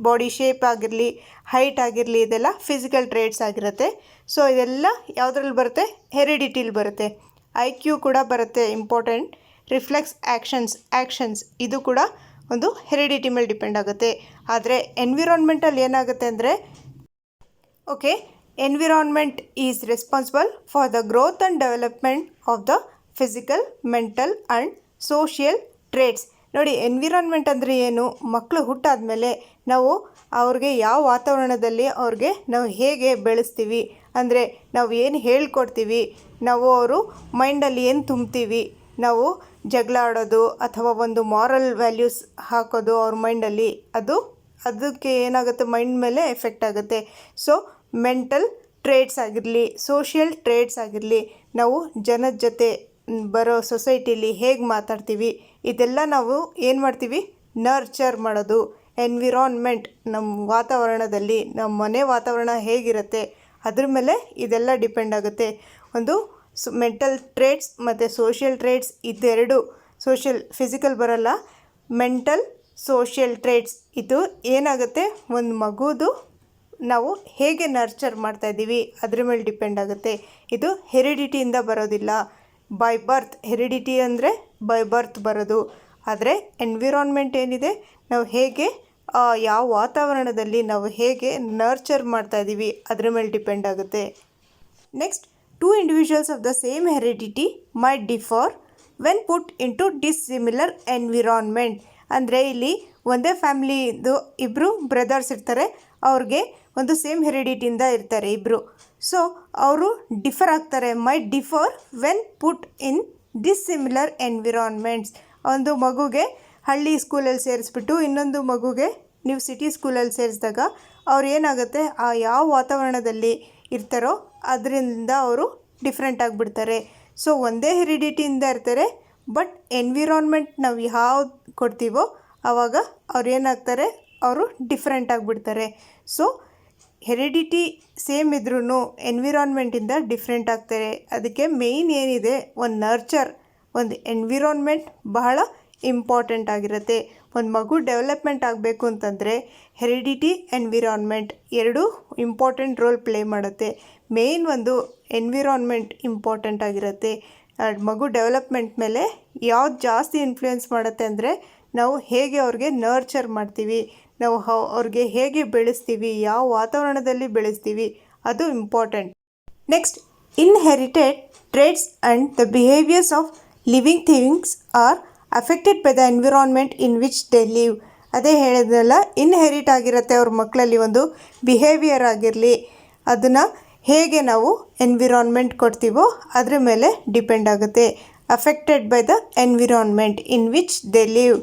ಬಾಡಿ ಶೇಪ್ ಆಗಿರಲಿ, ಹೈಟ್ ಆಗಿರಲಿ, ಇದೆಲ್ಲ ಫಿಸಿಕಲ್ ಟ್ರೇಟ್ಸ್ ಆಗಿರುತ್ತೆ. ಸೊ ಇದೆಲ್ಲ ಯಾವುದ್ರಲ್ಲಿ ಬರುತ್ತೆ, ಹೆರಿಡಿಟಿಲಿ ಬರುತ್ತೆ. ಐ ಕ್ಯೂ ಕೂಡ ಬರುತ್ತೆ, ಇಂಪಾರ್ಟೆಂಟ್. ರಿಫ್ಲೆಕ್ಸ್ ಆ್ಯಕ್ಷನ್ಸ್, ಇದು ಕೂಡ ಒಂದು ಹೆರಿಡಿಟಿ ಮೇಲೆ ಡಿಪೆಂಡ್ ಆಗುತ್ತೆ. ಆದರೆ ಎನ್ವಿರಾನ್ಮೆಂಟಲ್ಲಿ ಏನಾಗುತ್ತೆ ಅಂದರೆ okay, environment is responsible for the growth and development of the physical, mental and social traits. ನೋಡಿ, ಎನ್ವಿರಾನ್ಮೆಂಟ್ ಅಂದರೆ ಏನು? ಮಕ್ಕಳು ಹುಟ್ಟಾದಮೇಲೆ ನಾವು ಅವ್ರಿಗೆ ಯಾವ ವಾತಾವರಣದಲ್ಲಿ ಅವ್ರಿಗೆ ನಾವು ಹೇಗೆ ಬೆಳೆಸ್ತೀವಿ, ಅಂದರೆ ನಾವು ಏನು ಹೇಳ್ಕೊಡ್ತೀವಿ, ನಾವು ಅವರು ಮೈಂಡಲ್ಲಿ ಏನು ತುಂಬ್ತೀವಿ, ನಾವು ಜಗಳ ಆಡೋದು ಅಥವಾ ಒಂದು ಮಾರಲ್ ವ್ಯಾಲ್ಯೂಸ್ ಹಾಕೋದು ಅವ್ರ ಮೈಂಡಲ್ಲಿ, ಅದಕ್ಕೆ ಏನಾಗುತ್ತೆ, ಮೈಂಡ್ ಮೇಲೆ ಎಫೆಕ್ಟ್ ಆಗುತ್ತೆ. ಸೊ ಮೆಂಟಲ್ ಟ್ರೇಟ್ಸ್ ಆಗಿರಲಿ, ಸೋಷಿಯಲ್ ಟ್ರೇಟ್ಸ್ ಆಗಿರಲಿ, ನಾವು ಜನದ ಜೊತೆ ಬರೋ ಸೊಸೈಟಿಲಿ ಹೇಗೆ ಮಾತಾಡ್ತೀವಿ, ಇದೆಲ್ಲ ನಾವು ಏನು ಮಾಡ್ತೀವಿ, ನರ್ಚರ್ ಮಾಡೋದು. ಎನ್ವಿರಾನ್ಮೆಂಟ್, ನಮ್ಮ ವಾತಾವರಣದಲ್ಲಿ ನಮ್ಮ ಮನೆ ವಾತಾವರಣ ಹೇಗಿರುತ್ತೆ ಅದ್ರ ಮೇಲೆ ಇದೆಲ್ಲ ಡಿಪೆಂಡ್ ಆಗುತ್ತೆ. ಒಂದು ಮೆಂಟಲ್ ಟ್ರೇಟ್ಸ್ ಮತ್ತು ಸೋಷಿಯಲ್ ಟ್ರೇಟ್ಸ್, ಇದೆರಡು ಫಿಸಿಕಲ್ ಬರಲ್ಲ, ಮೆಂಟಲ್ ಸೋಷಿಯಲ್ ಟ್ರೇಟ್ಸ್. ಇದು ಏನಾಗುತ್ತೆ, ಒಂದು ಮಗುದು ನಾವು ಹೇಗೆ ನರ್ಚರ್ ಮಾಡ್ತಾಯಿದ್ದೀವಿ ಅದ್ರ ಮೇಲೆ ಡಿಪೆಂಡ್ ಆಗುತ್ತೆ. ಇದು ಹೆರಿಡಿಟಿಯಿಂದ ಬರೋದಿಲ್ಲ, ಬೈ ಬರ್ತ್. ಹೆರಿಡಿಟಿ ಅಂದರೆ ಬೈ ಬರ್ತ್ ಬರೋದು. ಆದರೆ ಎನ್ವಿರಾನ್ಮೆಂಟ್ ಏನಿದೆ, ನಾವು ಹೇಗೆ ಯಾವ ವಾತಾವರಣದಲ್ಲಿ ನಾವು ಹೇಗೆ ನರ್ಚರ್ ಮಾಡ್ತಾಯಿದ್ದೀವಿ ಅದ್ರ ಮೇಲೆ ಡಿಪೆಂಡ್ ಆಗುತ್ತೆ. Next, 2 individuals of the same heredity might differ when put into dissimilar environment. ಅಂದರೆ ಇಲ್ಲಿ ಒಂದೇ ಫ್ಯಾಮ್ಲಿದು ಇಬ್ಬರು ಬ್ರದರ್ಸ್ ಇರ್ತಾರೆ, ಅವ್ರಿಗೆ ಒಂದು ಸೇಮ್ ಹೆರಿಡಿಟಿಯಿಂದ ಇರ್ತಾರೆ ಇಬ್ಬರು. ಸೊ ಅವರು ಡಿಫರ್ ಆಗ್ತಾರೆ, might differ when put in dissimilar environments. ಒಂದು ಮಗುಗೆ ಹಳ್ಳಿ ಸ್ಕೂಲಲ್ಲಿ ಸೇರಿಸ್ಬಿಟ್ಟು ಇನ್ನೊಂದು ಮಗುಗೆ ನೀವು ಸಿಟಿ ಸ್ಕೂಲಲ್ಲಿ ಸೇರಿಸಿದಾಗ ಅವ್ರು ಏನಾಗುತ್ತೆ, ಆ ಯಾವ ವಾತಾವರಣದಲ್ಲಿ ಇರ್ತಾರೋ ಅದರಿಂದ ಅವರು ಡಿಫ್ರೆಂಟ್ ಆಗಿಬಿಡ್ತಾರೆ. ಸೊ ಒಂದೇ ಹೆರಿಡಿಟಿಯಿಂದ ಇರ್ತಾರೆ, ಬಟ್ ಎನ್ವಿರಾನ್ಮೆಂಟ್ ನಾವು ಯಾವ್ದು ಕೊಡ್ತೀವೋ ಆವಾಗ ಅವ್ರು ಏನಾಗ್ತಾರೆ, ಅವರು ಡಿಫ್ರೆಂಟ್ ಆಗಿಬಿಡ್ತಾರೆ. ಸೊ ಹೆರಿಡಿಟಿ ಸೇಮ್ ಇದ್ರೂ ಎನ್ವಿರಾನ್ಮೆಂಟಿಂದ ಡಿಫ್ರೆಂಟ್ ಆಗ್ತಾರೆ. ಅದಕ್ಕೆ ಮೇಯ್ನ್ ಏನಿದೆ, ಒಂದು ನರ್ಚರ್, ಒಂದು ಎನ್ವಿರಾನ್ಮೆಂಟ್ ಬಹಳ ಇಂಪಾರ್ಟೆಂಟ್ ಆಗಿರುತ್ತೆ. ಒಂದು ಮಗು ಡೆವಲಪ್ಮೆಂಟ್ ಆಗಬೇಕು ಅಂತಂದರೆ ಹೆರಿಡಿಟಿ, ಎನ್ವಿರಾನ್ಮೆಂಟ್ ಎರಡೂ ಇಂಪಾರ್ಟೆಂಟ್ ರೋಲ್ ಪ್ಲೇ ಮಾಡುತ್ತೆ. ಮೇಯ್ನ್ ಒಂದು ಎನ್ವಿರಾನ್ಮೆಂಟ್ ಇಂಪಾರ್ಟೆಂಟ್ ಆಗಿರುತ್ತೆ. ಮಗು ಡೆವಲಪ್ಮೆಂಟ್ ಮೇಲೆ ಯಾವ್ದು ಜಾಸ್ತಿ ಇನ್ಫ್ಲೂಯೆನ್ಸ್ ಮಾಡುತ್ತೆ ಅಂದರೆ ನಾವು ಹೇಗೆ ಅವ್ರಿಗೆ ನರ್ಚರ್ ಮಾಡ್ತೀವಿ, ನಾವು ಅವ್ರಿಗೆ ಹೇಗೆ ಬೆಳೆಸ್ತೀವಿ, ಯಾವ ವಾತಾವರಣದಲ್ಲಿ ಬೆಳೆಸ್ತೀವಿ, ಅದು important. Next, inherited traits and the behaviours of living things are affected by the environment in which they live. ಅದೇ ಹೇಳಿದ್ರಲ್ಲ, ಇನ್ಹೆರಿಟ್ ಆಗಿರುತ್ತೆ ಅವ್ರ ಮಕ್ಕಳಲ್ಲಿ ಒಂದು ಬಿಹೇವಿಯರ್ ಆಗಿರಲಿ, ಅದನ್ನು ಹೇಗೆ ನಾವು ಎನ್ವಿರಾನ್ಮೆಂಟ್ ಕೊಡ್ತೀವೋ ಅದ್ರ ಮೇಲೆ ಡಿಪೆಂಡ್ ಆಗುತ್ತೆ. Affected by the environment in which they live.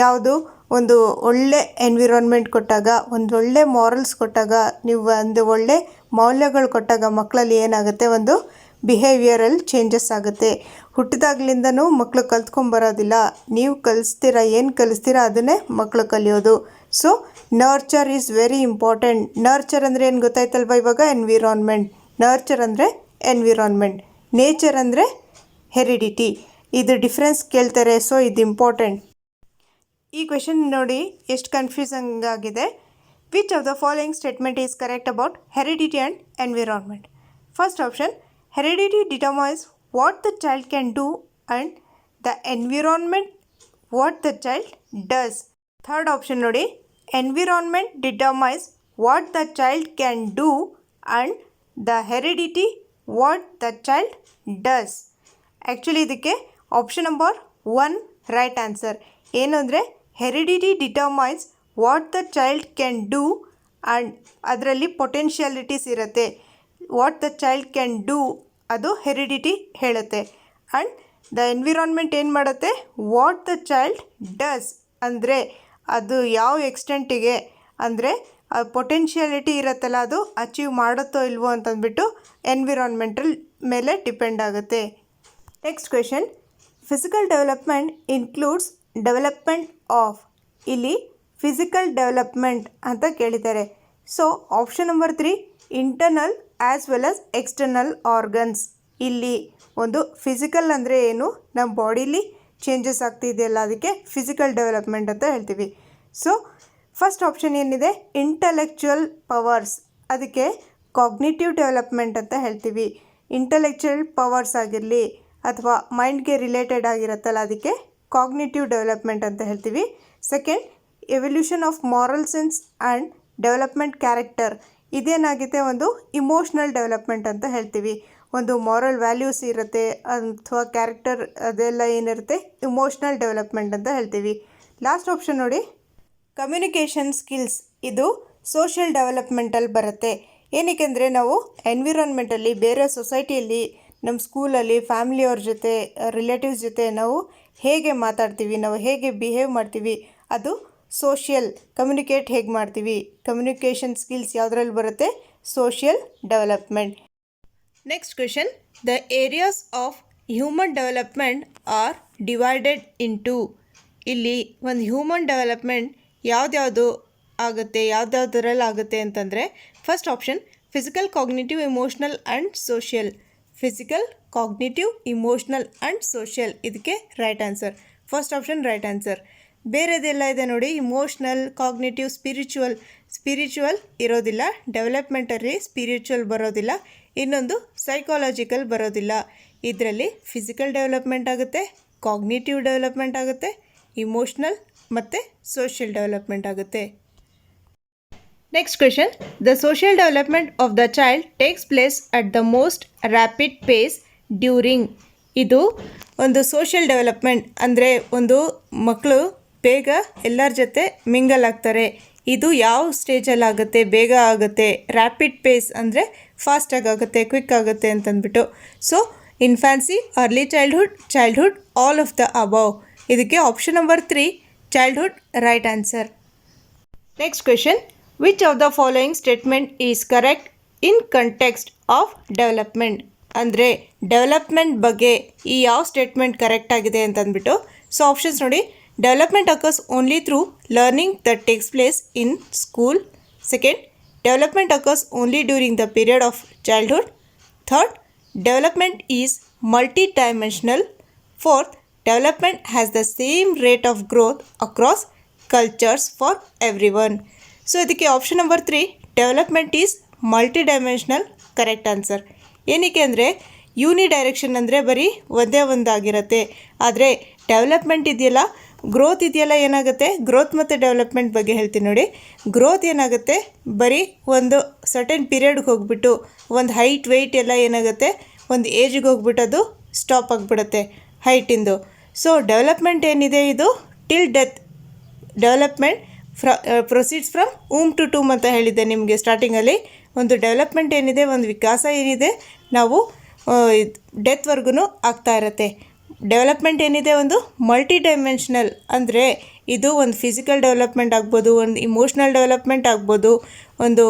ಯಾವುದು ಒಂದು ಒಳ್ಳೆ ಎನ್ವಿರಾನ್ಮೆಂಟ್ ಕೊಟ್ಟಾಗ, ಒಂದು ಒಳ್ಳೆ ಮಾರಲ್ಸ್ ಕೊಟ್ಟಾಗ, ನೀವು ಒಂದು ಒಳ್ಳೆ ಮೌಲ್ಯಗಳು ಕೊಟ್ಟಾಗ ಮಕ್ಕಳಲ್ಲಿ ಏನಾಗುತ್ತೆ, ಒಂದು ಬಿಹೇವಿಯರಲ್ಲಿ ಚೇಂಜಸ್ ಆಗುತ್ತೆ. ಹುಟ್ಟಿದಾಗ್ಲಿಂದನೂ ಮಕ್ಕಳು ಕಲ್ತ್ಕೊಂಬರೋದಿಲ್ಲ, ನೀವು ಏನು ಕಲಿಸ್ತೀರಾ ಅದನ್ನೇ ಮಕ್ಕಳು ಕಲಿಯೋದು. So nurture is very important. Nurture ಅಂದರೆ ಏನು ಗೊತ್ತಾಯ್ತಲ್ವ ಇವಾಗ? ಎನ್ವಿರಾನ್ಮೆಂಟ್. ನರ್ಚರ್ ಅಂದರೆ ಎನ್ವಿರಾನ್ಮೆಂಟ್, ನೇಚರ್ ಅಂದರೆ ಹೆರಿಡಿಟಿ. ಇದು ಡಿಫ್ರೆನ್ಸ್ ಕೇಳ್ತಾರೆ, ಸೊ ಇದು ಇಂಪಾರ್ಟೆಂಟ್. ಈ ಕ್ವೆಶನ್ ನೋಡಿ ಎಷ್ಟು ಕನ್ಫ್ಯೂಸಿಂಗ್ ಆಗಿದೆ. Which of the following statement is correct about heredity and environment? First option, heredity determines what the child can do and the environment what the child does. Third option ನೋಡಿ, environment determines what the child can do and the heredity what the child does. Actually ಇದಕ್ಕೆ option number 1 right answer. ಏನು ಅಂದರೆ heredity determines what the child can do and ಅದರಲ್ಲಿ ಪೊಟೆನ್ಷಿಯಾಲಿಟೀಸ್ ಇರುತ್ತೆ. What the child can do ಅದು heredity ಹೇಳುತ್ತೆ. And the environment ಏನು ಮಾಡುತ್ತೆ, what the child does ಅಂದರೆ ಅದು ಯಾವ ಎಕ್ಸ್ಟೆಂಟಿಗೆ, ಅಂದರೆ ಆ ಪೊಟೆನ್ಷಿಯಾಲಿಟಿ ಇರುತ್ತಲ್ಲ ಅದು ಅಚೀವ್ ಮಾಡುತ್ತೋ ಇಲ್ವೋ ಅಂತಂದ್ಬಿಟ್ಟು ಎನ್ವಿರಾನ್ಮೆಂಟಲ್ ಮೇಲೆ ಡಿಪೆಂಡ್ ಆಗುತ್ತೆ. Next question, physical development includes development of. ಇಲ್ಲಿ ಫಿಸಿಕಲ್ ಡೆವಲಪ್ಮೆಂಟ್ ಅಂತ ಕೇಳಿದ್ದಾರೆ. So option number 3 internal as well as external organs. ಇಲ್ಲಿ ಒಂದು ಫಿಸಿಕಲ್ ಅಂದರೆ ಏನು, ನಮ್ಮ ಬಾಡಿಲಿ ಚೇಂಜಸ್ ಆಗ್ತಿದೆಯಲ್ಲ ಅದಕ್ಕೆ ಫಿಸಿಕಲ್ ಡೆವಲಪ್ಮೆಂಟ್ ಅಂತ ಹೇಳ್ತೀವಿ. ಸೊ ಫಸ್ಟ್ ಆಪ್ಷನ್ ಏನಿದೆ, ಇಂಟಲೆಕ್ಚುಯಲ್ ಪವರ್ಸ್, ಅದಕ್ಕೆ ಕಾಗ್ನಿಟಿವ್ ಡೆವಲಪ್ಮೆಂಟ್ ಅಂತ ಹೇಳ್ತೀವಿ. ಇಂಟಲೆಕ್ಚುಯಲ್ ಪವರ್ಸ್ ಆಗಿರಲಿ ಅಥವಾ ಮೈಂಡ್ಗೆ ರಿಲೇಟೆಡ್ ಆಗಿರುತ್ತಲ್ಲ ಅದಕ್ಕೆ ಕಾಗ್ನಿಟಿವ್ ಡೆವಲಪ್ಮೆಂಟ್ ಅಂತ ಹೇಳ್ತೀವಿ. Second, evolution of moral sense and development character. ಇದೇನಾಗಿದೆ, ಒಂದು ಇಮೋಷ್ನಲ್ ಡೆವಲಪ್ಮೆಂಟ್ ಅಂತ ಹೇಳ್ತೀವಿ. ಒಂದು ಮಾರಲ್ ವ್ಯಾಲ್ಯೂಸ್ ಇರುತ್ತೆ ಅಥವಾ ಕ್ಯಾರೆಕ್ಟರ್ ಅದೆಲ್ಲ ಏನಿರುತ್ತೆ ಇಮೋಷ್ನಲ್ ಡೆವಲಪ್ಮೆಂಟ್ ಅಂತ ಹೇಳ್ತೀವಿ. ಲಾಸ್ಟ್ ಆಪ್ಷನ್ ನೋಡಿ, ಕಮ್ಯುನಿಕೇಷನ್ ಸ್ಕಿಲ್ಸ್. ಇದು ಸೋಷಿಯಲ್ ಡೆವಲಪ್ಮೆಂಟಲ್ಲಿ ಬರುತ್ತೆ. ಏನಕ್ಕೆ ಅಂದರೆ ನಾವು ಎನ್ವಿರಾನ್ಮೆಂಟಲ್ಲಿ, ಬೇರೆ ಸೊಸೈಟಿಯಲ್ಲಿ, ನಮ್ಮ ಸ್ಕೂಲಲ್ಲಿ, ಫ್ಯಾಮಿಲಿಯವ್ರ ಜೊತೆ, ರಿಲೇಟಿವ್ಸ್ ಜೊತೆ ನಾವು ಹೇಗೆ ಮಾತಾಡ್ತೀವಿ, ನಾವು ಹೇಗೆ ಬಿಹೇವ್ ಮಾಡ್ತೀವಿ, ಅದು ಸೋಷಿಯಲ್. ಕಮ್ಯುನಿಕೇಟ್ ಹೇಗೆ ಮಾಡ್ತೀವಿ, ಕಮ್ಯುನಿಕೇಷನ್ ಸ್ಕಿಲ್ಸ್ ಯಾವುದ್ರಲ್ಲಿ ಬರುತ್ತೆ, social development. Next question, the areas of human development are divided into. ಇಲ್ಲಿ ಒಂದು ಹ್ಯೂಮನ್ ಡೆವಲಪ್ಮೆಂಟ್ ಯಾವುದ್ಯಾವುದು ಆಗುತ್ತೆ, ಯಾವುದ್ಯಾವುದರಲ್ಲಿ ಆಗುತ್ತೆ ಅಂತಂದರೆ, first option physical, cognitive, emotional and social. Physical, cognitive, emotional and social, ಇದಕ್ಕೆ right answer. First option right answer. ಬೇರೆದೆಲ್ಲ ಇದೆ ನೋಡಿ, ಇಮೋಷ್ನಲ್, ಕಾಗ್ನಿಟಿವ್, ಸ್ಪಿರಿಚುವಲ್ ಇರೋದಿಲ್ಲ, ಡೆವಲಪ್ಮೆಂಟಲ್ಲಿ ಸ್ಪಿರಿಚುವಲ್ ಬರೋದಿಲ್ಲ, ಇನ್ನೊಂದು ಸೈಕಾಲಜಿಕಲ್ ಬರೋದಿಲ್ಲ. ಇದರಲ್ಲಿ ಫಿಸಿಕಲ್ ಡೆವಲಪ್ಮೆಂಟ್ ಆಗುತ್ತೆ, ಕಾಗ್ನಿಟಿವ್ ಡೆವಲಪ್ಮೆಂಟ್ ಆಗುತ್ತೆ, ಇಮೋಷ್ನಲ್ ಮತ್ತು ಸೋಷಿಯಲ್ ಡೆವಲಪ್ಮೆಂಟ್ ಆಗುತ್ತೆ. Next question, the social development of the child takes place at the most rapid pace during. ಇದು ಒಂದು ಸೋಷಿಯಲ್ ಡೆವಲಪ್ಮೆಂಟ್ ಅಂದರೆ ಒಂದು ಮಕ್ಕಳು ಬೇಗ ಎಲ್ಲರ ಜೊತೆ ಮಿಂಗಲ್ ಆಗ್ತಾರೆ. ಇದು ಯಾವ ಸ್ಟೇಜಲ್ಲಿ ಆಗುತ್ತೆ, ಬೇಗ ಆಗುತ್ತೆ. ರ್ಯಾಪಿಡ್ ಪೇಸ್ ಅಂದರೆ ಫಾಸ್ಟಾಗಿ ಆಗುತ್ತೆ, ಕ್ವಿಕ್ ಆಗುತ್ತೆ ಅಂತಂದ್ಬಿಟ್ಟು. So infancy, early childhood, all of the above. ಇದಕ್ಕೆ option number 3 childhood right answer. Next question, which of the following statement is correct in context of development. ಅಂದರೆ ಡೆವಲಪ್ಮೆಂಟ್ ಬಗ್ಗೆ ಈ ಯಾವ ಸ್ಟೇಟ್ಮೆಂಟ್ ಕರೆಕ್ಟ್ ಆಗಿದೆ ಅಂತಂದ್ಬಿಟ್ಟು. ಸೊ ಆಪ್ಷನ್ಸ್ ನೋಡಿ, development occurs only through learning that takes place in school. Second, development occurs only during the period of childhood. Third, development is multi dimensional. Fourth, development has the same rate of growth across cultures for every one. So ಇದಕ್ಕೆ option number 3 development is multi dimensional correct answer. ಏನಕ್ಕೆ ಅಂದರೆ ಯೂನಿಡೈರೆಕ್ಷನ್ ಅಂದರೆ ಬರೀ ಒಂದೇ ಒಂದಾಗಿರುತ್ತೆ. ಆದರೆ development ಇದೆಯಲ್ಲ, growth ಇದೆಯಲ್ಲ, ಏನಾಗುತ್ತೆ, ಗ್ರೋತ್ ಮತ್ತು ಡೆವಲಪ್ಮೆಂಟ್ ಬಗ್ಗೆ ಹೇಳ್ತೀನಿ ನೋಡಿ. ಗ್ರೋತ್ ಏನಾಗುತ್ತೆ, ಬರೀ ಒಂದು ಸರ್ಟೆನ್ ಪೀರಿಯಡ್ಗೆ ಹೋಗ್ಬಿಟ್ಟು ಒಂದು ಹೈಟ್ ವೆಯ್ಟ್ ಎಲ್ಲ ಏನಾಗುತ್ತೆ, ಒಂದು ಏಜಿಗೆ ಹೋಗ್ಬಿಟ್ಟು ಅದು ಸ್ಟಾಪ್ ಆಗಿಬಿಡುತ್ತೆ ಹೈಟಿಂದು. ಸೊ ಡೆವಲಪ್ಮೆಂಟ್ ಏನಿದೆ, ಇದು till death. Development proceeds from womb to tomb ಅಂತ ಹೇಳಿದ್ದೆ ನಿಮಗೆ ಸ್ಟಾರ್ಟಿಂಗಲ್ಲಿ. ಒಂದು ಡೆವಲಪ್ಮೆಂಟ್ ಏನಿದೆ, ಒಂದು ವಿಕಾಸ ಏನಿದೆ, ನಾವು ಡೆತ್ವರೆಗೂ ಆಗ್ತಾ ಇರುತ್ತೆ. ಡೆವಲಪ್ಮೆಂಟ್ ಏನಿದೆ ಒಂದು ಮಲ್ಟಿ ಡೈಮೆನ್ಷನಲ್ ಅಂದರೆ ಇದು ಒಂದು ಫಿಸಿಕಲ್ ಡೆವಲಪ್ಮೆಂಟ್ ಆಗ್ಬೋದು, ಒಂದು ಇಮೋಷ್ನಲ್ ಡೆವಲಪ್ಮೆಂಟ್ ಆಗ್ಬೋದು, ಒಂದು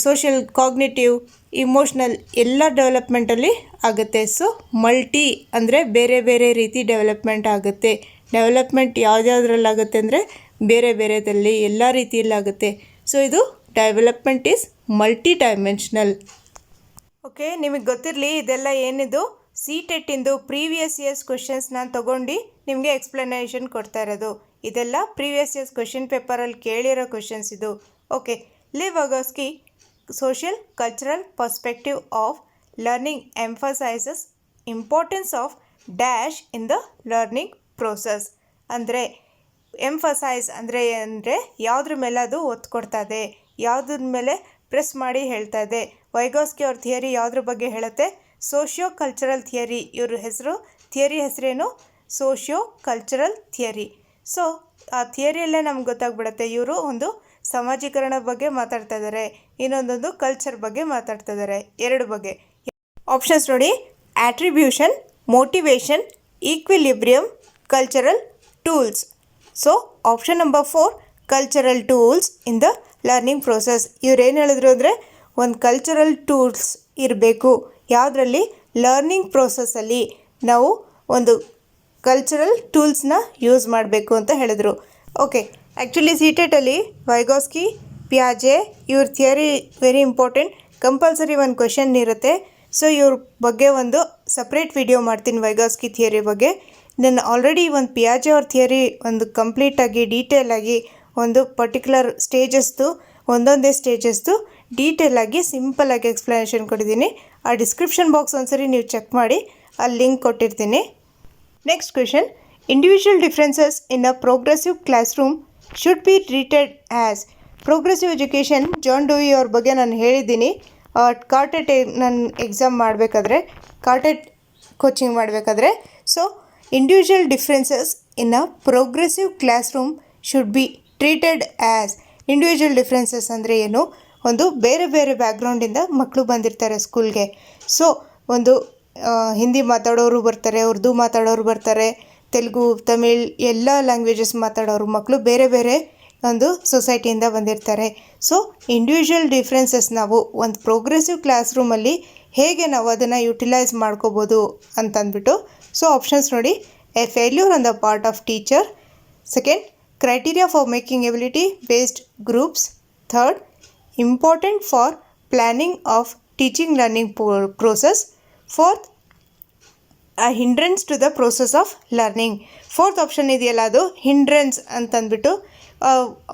ಸೋಷಿಯಲ್, ಕಾಗ್ನಿಟಿವ್, ಇಮೋಷ್ನಲ್ ಎಲ್ಲ ಡೆವಲಪ್ಮೆಂಟಲ್ಲಿ ಆಗುತ್ತೆ. ಸೊ ಮಲ್ಟಿ ಅಂದರೆ ಬೇರೆ ಬೇರೆ ರೀತಿ ಡೆವಲಪ್ಮೆಂಟ್ ಆಗುತ್ತೆ. ಡೆವಲಪ್ಮೆಂಟ್ ಯಾವುದ್ಯಾವುದ್ರಲ್ಲಾಗುತ್ತೆ ಅಂದರೆ ಬೇರೆ ಬೇರೆದಲ್ಲಿ ಎಲ್ಲ ರೀತಿಯಲ್ಲಾಗುತ್ತೆ. ಸೊ ಇದು development is multi dimensional. Okay, ನಿಮಗೆ ಗೊತ್ತಿರಲಿ ಇದೆಲ್ಲ ಏನಿದು CTET ಇಂದು ಪ್ರೀವಿಯಸ್ ಇಯರ್ಸ್ ಕ್ವೆಶನ್ಸ್ ನಾನು ತೊಗೊಂಡು ನಿಮಗೆ ಎಕ್ಸ್ಪ್ಲನೇಷನ್ ಕೊಡ್ತಾ ಇರೋದು. ಇದೆಲ್ಲ ಪ್ರೀವಿಯಸ್ ಇಯರ್ಸ್ ಕ್ವೆಶನ್ ಪೇಪರಲ್ಲಿ ಕೇಳಿರೋ ಕ್ವೆಶನ್ಸ್ ಇದು. Okay, Lev Vygotsky social cultural perspective of learning emphasises importance of dash in the learning process. ಅಂದರೆ ಎಂಫಸೈಸ್ ಅಂದರೆ ಯಾವುದ್ರ ಮೇಲೆ ಅದು ಒತ್ತು ಕೊಡ್ತಾ ಇದೆ, ಯಾವುದ್ರ ಮೇಲೆ ಪ್ರೆಸ್ ಮಾಡಿ ಹೇಳ್ತಾ ಇದೆ. ವೈಗೋಸ್ಕಿ ಅವ್ರ ಥಿಯರಿ ಯಾವುದ್ರ ಬಗ್ಗೆ ಹೇಳುತ್ತೆ, ಸೋಷಿಯೋ ಕಲ್ಚರಲ್ ಥಿಯರಿ. ಇವ್ರ ಥಿಯರಿ ಹೆಸರೇನು, ಸೋಷಿಯೋ ಕಲ್ಚರಲ್ ಥಿಯರಿ. ಸೊ ಆ ಥಿಯರಿಯಲ್ಲೇ ನಮ್ಗೆ ಗೊತ್ತಾಗ್ಬಿಡುತ್ತೆ ಇವರು ಒಂದು ಸಮಾಜೀಕರಣ ಬಗ್ಗೆ ಮಾತಾಡ್ತಾ ಇದ್ದಾರೆ, ಇನ್ನೊಂದೊಂದು ಕಲ್ಚರ್ ಬಗ್ಗೆ ಮಾತಾಡ್ತಾ ಇದ್ದಾರೆ. ಎರಡು ಬಗ್ಗೆ ಆಪ್ಷನ್ಸ್ ನೋಡಿ, attribution, motivation, equilibrium, cultural tools. So option number 4 cultural tools in the learning process. ಇವ್ರೇನು ಹೇಳಿದ್ರು ಅಂದರೆ ಒಂದು ಕಲ್ಚರಲ್ ಟೂಲ್ಸ್ ಇರಬೇಕು ಯಾವುದರಲ್ಲಿ, ಲರ್ನಿಂಗ್ ಪ್ರೋಸೆಸ್ಸಲ್ಲಿ ನಾವು ಒಂದು ಕಲ್ಚರಲ್ ಟೂಲ್ಸ್ನ ಯೂಸ್ ಮಾಡಬೇಕು ಅಂತ ಹೇಳಿದ್ರು. ಓಕೆ, ಆ್ಯಕ್ಚುಲಿ CTETಲ್ಲಿ ವೈಗೋಸ್ಕಿ, ಪಿಯಾಜೆ ಇವ್ರ ಥಿಯರಿ ವೆರಿ ಇಂಪಾರ್ಟೆಂಟ್. ಕಂಪಲ್ಸರಿ ಒಂದು ಕ್ವೆಶನ್ ಇರುತ್ತೆ. ಸೊ ಇವ್ರ ಬಗ್ಗೆ ಒಂದು ಸಪ್ರೇಟ್ ವಿಡಿಯೋ ಮಾಡ್ತೀನಿ ವೈಗೋಸ್ಕಿ ಥಿಯರಿ ಬಗ್ಗೆ. ನಾನು ಆಲ್ರೆಡಿ ಒಂದು ಪಿಯಾಜೆ ಅವ್ರ ಥಿಯರಿ ಒಂದು ಕಂಪ್ಲೀಟಾಗಿ ಡೀಟೇಲಾಗಿ ಒಂದು ಪರ್ಟಿಕ್ಯುಲರ್ ಸ್ಟೇಜಸ್ದು, ಒಂದೊಂದೇ ಸ್ಟೇಜಸ್ದು ಡೀಟೇಲಾಗಿ ಸಿಂಪಲ್ಲಾಗಿ ಎಕ್ಸ್ಪ್ಲನೇಷನ್ ಕೊಟ್ಟಿದ್ದೀನಿ. ಆ ಡಿಸ್ಕ್ರಿಪ್ಷನ್ ಬಾಕ್ಸ್ ಒಂದ್ಸರಿ ನೀವು ಚೆಕ್ ಮಾಡಿ, ಅಲ್ಲಿ ಲಿಂಕ್ ಕೊಟ್ಟಿರ್ತೀನಿ. Next question, individual differences in a progressive classroom should be treated as. Progressive education John Dewey ಅವ್ರ ಬಗ್ಗೆ ನಾನು ಹೇಳಿದ್ದೀನಿ. ಕಾರ್ಟೆಟ್ ನಾನು ಎಕ್ಸಾಮ್ ಮಾಡಬೇಕಾದ್ರೆ, ಕಾರ್ಟೆಟ್ ಕೋಚಿಂಗ್ ಮಾಡಬೇಕಾದ್ರೆ, so individual differences in a progressive classroom should be treated as. Individual differences ಅಂದರೆ ಏನು? ಒಂದು ಬೇರೆ ಬೇರೆ ಬ್ಯಾಕ್ಗ್ರೌಂಡಿಂದ ಮಕ್ಕಳು ಬಂದಿರ್ತಾರೆ ಸ್ಕೂಲ್ಗೆ. ಸೊ ಒಂದು ಹಿಂದಿ ಮಾತಾಡೋರು ಬರ್ತಾರೆ, ಉರ್ದು ಮಾತಾಡೋರು ಬರ್ತಾರೆ, ತೆಲುಗು, ತಮಿಳ್ ಎಲ್ಲ ಲ್ಯಾಂಗ್ವೇಜಸ್ ಮಾತಾಡೋರು ಮಕ್ಕಳು ಬೇರೆ ಬೇರೆ ಒಂದು ಸೊಸೈಟಿಯಿಂದ ಬಂದಿರ್ತಾರೆ. ಸೊ ಇಂಡಿವಿಜುವಲ್ ಡಿಫ್ರೆನ್ಸಸ್ ನಾವು ಒಂದು ಪ್ರೋಗ್ರೆಸಿವ್ ಕ್ಲಾಸ್ ರೂಮಲ್ಲಿ ಹೇಗೆ ನಾವು ಅದನ್ನು ಯುಟಿಲೈಸ್ ಮಾಡ್ಕೋಬೋದು ಅಂತಂದ್ಬಿಟ್ಟು. ಸೊ ಆಪ್ಷನ್ಸ್ ನೋಡಿ: a failure on the part of teacher. Second, criteria for making ability based groups. Third, important for planning of teaching learning process. Fourth, a hindrance to the process of learning. Fourth option ಇದೆಯಲ್ಲ, ಅದು hindrance ಅಂತಂದ್ಬಿಟ್ಟು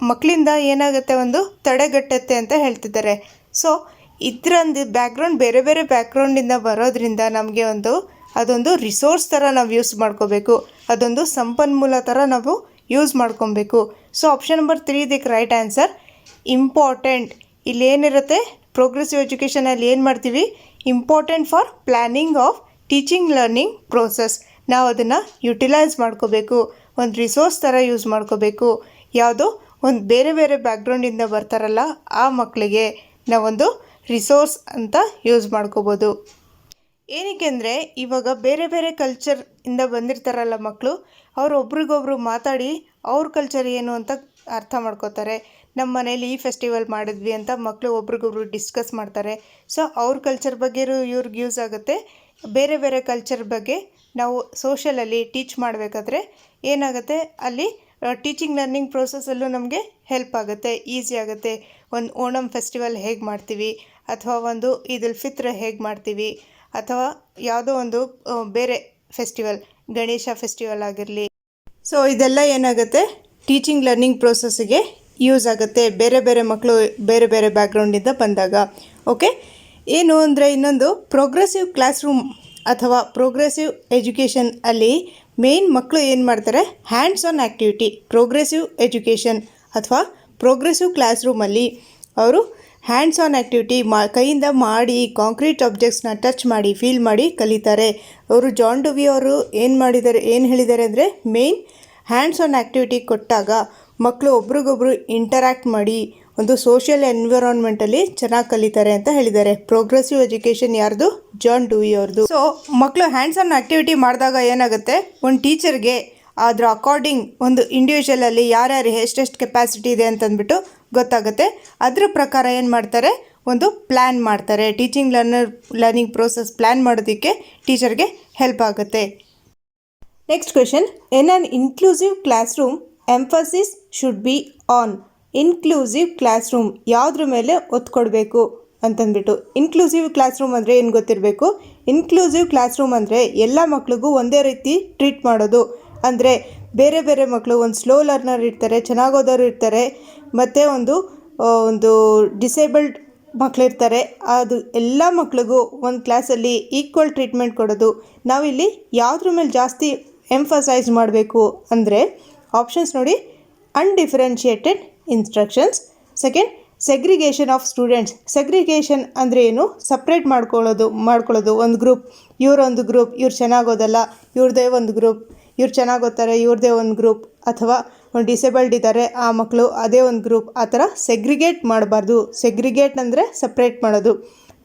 ಮಕ್ಕಳಿಂದ ಏನಾಗುತ್ತೆ, ಒಂದು ತಡೆಗಟ್ಟುತ್ತೆ ಅಂತ ಹೇಳ್ತಿದ್ದಾರೆ. So ಇದರಂದು background ಬೇರೆ ಬೇರೆ ಬ್ಯಾಕ್ಗ್ರೌಂಡಿಂದ ಬರೋದ್ರಿಂದ ನಮಗೆ ಅದೊಂದು ರಿಸೋರ್ಸ್ ಥರ ನಾವು ಯೂಸ್ ಮಾಡ್ಕೋಬೇಕು, ಅದೊಂದು ಸಂಪನ್ಮೂಲ ಥರ ನಾವು ಯೂಸ್ ಮಾಡ್ಕೊಬೇಕು. ಸೊ ಆಪ್ಷನ್ ನಂಬರ್ 3 ಇದಕ್ಕೆ ರೈಟ್ ಆನ್ಸರ್. ಇಂಪಾರ್ಟೆಂಟ್, ಇಲ್ಲೇನಿರುತ್ತೆ ಪ್ರೋಗ್ರೆಸಿವ್ ಎಜುಕೇಷನಲ್ಲಿ ಏನು ಮಾಡ್ತೀವಿ, important for planning of teaching learning process. ನಾವು ಅದನ್ನು ಯುಟಿಲೈಸ್ ಮಾಡ್ಕೋಬೇಕು, ಒಂದು ರಿಸೋರ್ಸ್ ಥರ ಯೂಸ್ ಮಾಡ್ಕೋಬೇಕು. ಯಾವುದೋ ಒಂದು ಬೇರೆ ಬೇರೆ ಬ್ಯಾಕ್ಗ್ರೌಂಡಿಂದ ಬರ್ತಾರಲ್ಲ ಆ ಮಕ್ಕಳಿಗೆ ನಾವೊಂದು ರಿಸೋರ್ಸ್ ಅಂತ ಯೂಸ್ ಮಾಡ್ಕೋಬೋದು. ಏನಕ್ಕೆ ಅಂದರೆ ಇವಾಗ ಬೇರೆ ಬೇರೆ ಕಲ್ಚರಿಂದ ಬಂದಿರ್ತಾರಲ್ಲ ಮಕ್ಕಳು, ಅವ್ರು ಒಬ್ರಿಗೊಬ್ರು ಮಾತಾಡಿ ಅವ್ರ ಕಲ್ಚರ್ ಏನು ಅಂತ ಅರ್ಥ ಮಾಡ್ಕೋತಾರೆ. ನಮ್ಮ ಮನೇಲಿ ಈ ಫೆಸ್ಟಿವಲ್ ಮಾಡಿದ್ವಿ ಅಂತ ಮಕ್ಕಳು ಒಬ್ರಿಗೊಬ್ರು ಡಿಸ್ಕಸ್ ಮಾಡ್ತಾರೆ. ಸೊ ಅವ್ರ ಕಲ್ಚರ್ ಬಗ್ಗೆ ಇವ್ರಿಗೆ ಯೂಸ್ ಆಗುತ್ತೆ. ಬೇರೆ ಬೇರೆ ಕಲ್ಚರ್ ಬಗ್ಗೆ ನಾವು ಸೋಷಲಲ್ಲಿ ಟೀಚ್ ಮಾಡಬೇಕಾದ್ರೆ ಏನಾಗುತ್ತೆ, ಅಲ್ಲಿ ಟೀಚಿಂಗ್ ಲರ್ನಿಂಗ್ ಪ್ರೋಸೆಸ್ಸಲ್ಲೂ ನಮಗೆ ಹೆಲ್ಪ್ ಆಗುತ್ತೆ, ಈಸಿ ಆಗುತ್ತೆ. ಒಂದು ಓಣಮ್ ಫೆಸ್ಟಿವಲ್ ಹೇಗೆ ಮಾಡ್ತೀವಿ, ಅಥವಾ ಒಂದು ಈದ್ ಉಲ್ ಫಿತ್ರ್ ಹೇಗೆ ಮಾಡ್ತೀವಿ, ಅಥವಾ ಯಾವುದೋ ಒಂದು ಬೇರೆ ಫೆಸ್ಟಿವಲ್, ಗಣೇಶ ಫೆಸ್ಟಿವಲ್ ಆಗಿರಲಿ. ಸೊ ಇದೆಲ್ಲ ಏನಾಗುತ್ತೆ, ಟೀಚಿಂಗ್ ಲರ್ನಿಂಗ್ ಪ್ರೋಸೆಸ್ಸಿಗೆ ಯೂಸ್ ಆಗುತ್ತೆ, ಬೇರೆ ಬೇರೆ ಮಕ್ಕಳು ಬೇರೆ ಬೇರೆ ಬ್ಯಾಕ್ಗ್ರೌಂಡಿಂದ ಬಂದಾಗ. ಓಕೆ, ಏನು ಅಂದರೆ ಇನ್ನೊಂದು ಪ್ರೋಗ್ರೆಸಿವ್ ಕ್ಲಾಸ್ ರೂಮ್ ಅಥವಾ ಪ್ರೋಗ್ರೆಸಿವ್ ಎಜುಕೇಷನ್ ಅಲ್ಲಿ ಮೇನ್ ಮಕ್ಕಳು ಏನು ಮಾಡ್ತಾರೆ, hands on activity. Progressive education ಅಥವಾ ಪ್ರೋಗ್ರೆಸಿವ್ ಕ್ಲಾಸ್ ರೂಮಲ್ಲಿ ಅವರು ಹ್ಯಾಂಡ್ಸ್ ಆನ್ ಆ್ಯಕ್ಟಿವಿಟಿ ಕೈಯಿಂದ ಮಾಡಿ ಕಾಂಕ್ರೀಟ್ ಆಬ್ಜೆಕ್ಟ್ಸ್ನ ಟಚ್ ಮಾಡಿ ಫೀಲ್ ಮಾಡಿ ಕಲಿತಾರೆ. ಅವರು ಜಾನ್ ಡ್ಯೂಯಿ ಅವರು ಏನು ಹೇಳಿದ್ದಾರೆ ಅಂದರೆ, ಮೇನ್ ಹ್ಯಾಂಡ್ಸ್ ಆನ್ ಆ್ಯಕ್ಟಿವಿಟಿ ಕೊಟ್ಟಾಗ ಮಕ್ಕಳು ಒಬ್ರಿಗೊಬ್ರು ಇಂಟರ್ಯಾಕ್ಟ್ ಮಾಡಿ ಒಂದು ಸೋಷಿಯಲ್ ಎನ್ವಿರಾನ್ಮೆಂಟಲ್ಲಿ ಚೆನ್ನಾಗಿ ಕಲಿತಾರೆ ಅಂತ ಹೇಳಿದ್ದಾರೆ. ಪ್ರೋಗ್ರೆಸಿವ್ ಎಜುಕೇಷನ್ ಯಾರ್ದು? ಜಾನ್ ಡ್ಯೂಯಿ ಅವ್ರದ್ದು. ಸೊ ಮಕ್ಕಳು ಹ್ಯಾಂಡ್ಸ್ ಆನ್ ಆ್ಯಕ್ಟಿವಿಟಿ ಮಾಡಿದಾಗ ಏನಾಗುತ್ತೆ, ಒಂದು ಟೀಚರ್ಗೆ ಅದರ ಅಕಾರ್ಡಿಂಗ್ ಒಂದು ಇಂಡಿವಿಜುವಲಲ್ಲಿ ಯಾರ್ಯಾರು ಎಷ್ಟೆಷ್ಟು ಕೆಪಾಸಿಟಿ ಇದೆ ಅಂತಂದ್ಬಿಟ್ಟು ಗೊತ್ತಾಗುತ್ತೆ. ಅದ್ರ ಪ್ರಕಾರ ಏನು ಮಾಡ್ತಾರೆ, ಒಂದು ಪ್ಲ್ಯಾನ್ ಮಾಡ್ತಾರೆ. ಟೀಚಿಂಗ್ ಲರ್ನಿಂಗ್ ಪ್ರೋಸೆಸ್ ಪ್ಲ್ಯಾನ್ ಮಾಡೋದಕ್ಕೆ ಟೀಚರ್ಗೆ ಹೆಲ್ಪ್ ಆಗುತ್ತೆ. Next question: in on inclusive class room emphasis should be on. Inclusive class room ಯಾವುದ್ರ ಮೇಲೆ ಒತ್ತು ಕೊಡಬೇಕು ಅಂತಂದ್ಬಿಟ್ಟು. ಇನ್ಕ್ಲೂಸಿವ್ ಕ್ಲಾಸ್ ರೂಮ್ ಅಂದರೆ ಏನು ಗೊತ್ತಿರಬೇಕು. ಇನ್ಕ್ಲೂಸಿವ್ ಕ್ಲಾಸ್ ರೂಮ್ ಅಂದರೆ ಎಲ್ಲ ಮಕ್ಳಿಗೂ ಒಂದೇ ರೀತಿ ಟ್ರೀಟ್ ಮಾಡೋದು. ಅಂದರೆ ಬೇರೆ ಬೇರೆ ಮಕ್ಕಳು, ಒಂದು ಸ್ಲೋ ಲರ್ನರ್ ಇರ್ತಾರೆ, ಚೆನ್ನಾಗಿ ಓದೋರು ಇರ್ತಾರೆ, ಮತ್ತು ಒಂದು ಡಿಸೇಬಲ್ಡ್ ಮಕ್ಕಳಿರ್ತಾರೆ. ಅದು ಎಲ್ಲ ಮಕ್ಳಿಗೂ ಒಂದು ಕ್ಲಾಸಲ್ಲಿ ಈಕ್ವಲ್ ಟ್ರೀಟ್ಮೆಂಟ್ ಕೊಡೋದು. ನಾವಿಲ್ಲಿ ಯಾವುದ್ರ ಮೇಲೆ ಜಾಸ್ತಿ ಎಂಫಸೈಸ್ ಮಾಡಬೇಕು ಅಂದರೆ ಆಪ್ಷನ್ಸ್ ನೋಡಿ: undifferentiated instructions. Second, segregation of students. Segregation ಅಂದರೆ ಏನು, ಸಪ್ರೇಟ್ ಮಾಡ್ಕೊಳ್ಳೋದು. ಒಂದು ಗ್ರೂಪ್, ಇವರೊಂದು ಗ್ರೂಪ್, ಇವ್ರು ಚೆನ್ನಾಗಿ ಓದಲ್ಲ, ಇವ್ರದ್ದೇ ಒಂದು ಗ್ರೂಪ್, ಇವ್ರು ಚೆನ್ನಾಗಿ ಓದ್ತಾರೆ, ಇವ್ರದ್ದೇ ಒಂದು ಗ್ರೂಪ್. ಅಥವಾ ಒಂದು ಡಿಸೇಬಲ್ಡ್ ಇದ್ದಾರೆ, ಆ ಮಕ್ಕಳು ಅದೇ ಒಂದು ಗ್ರೂಪ್. ಆ ಥರ ಸೆಗ್ರಿಗೇಟ್ ಮಾಡಬಾರ್ದು. ಸೆಗ್ರಿಗೇಟ್ ಅಂದರೆ ಸಪ್ರೇಟ್ ಮಾಡೋದು.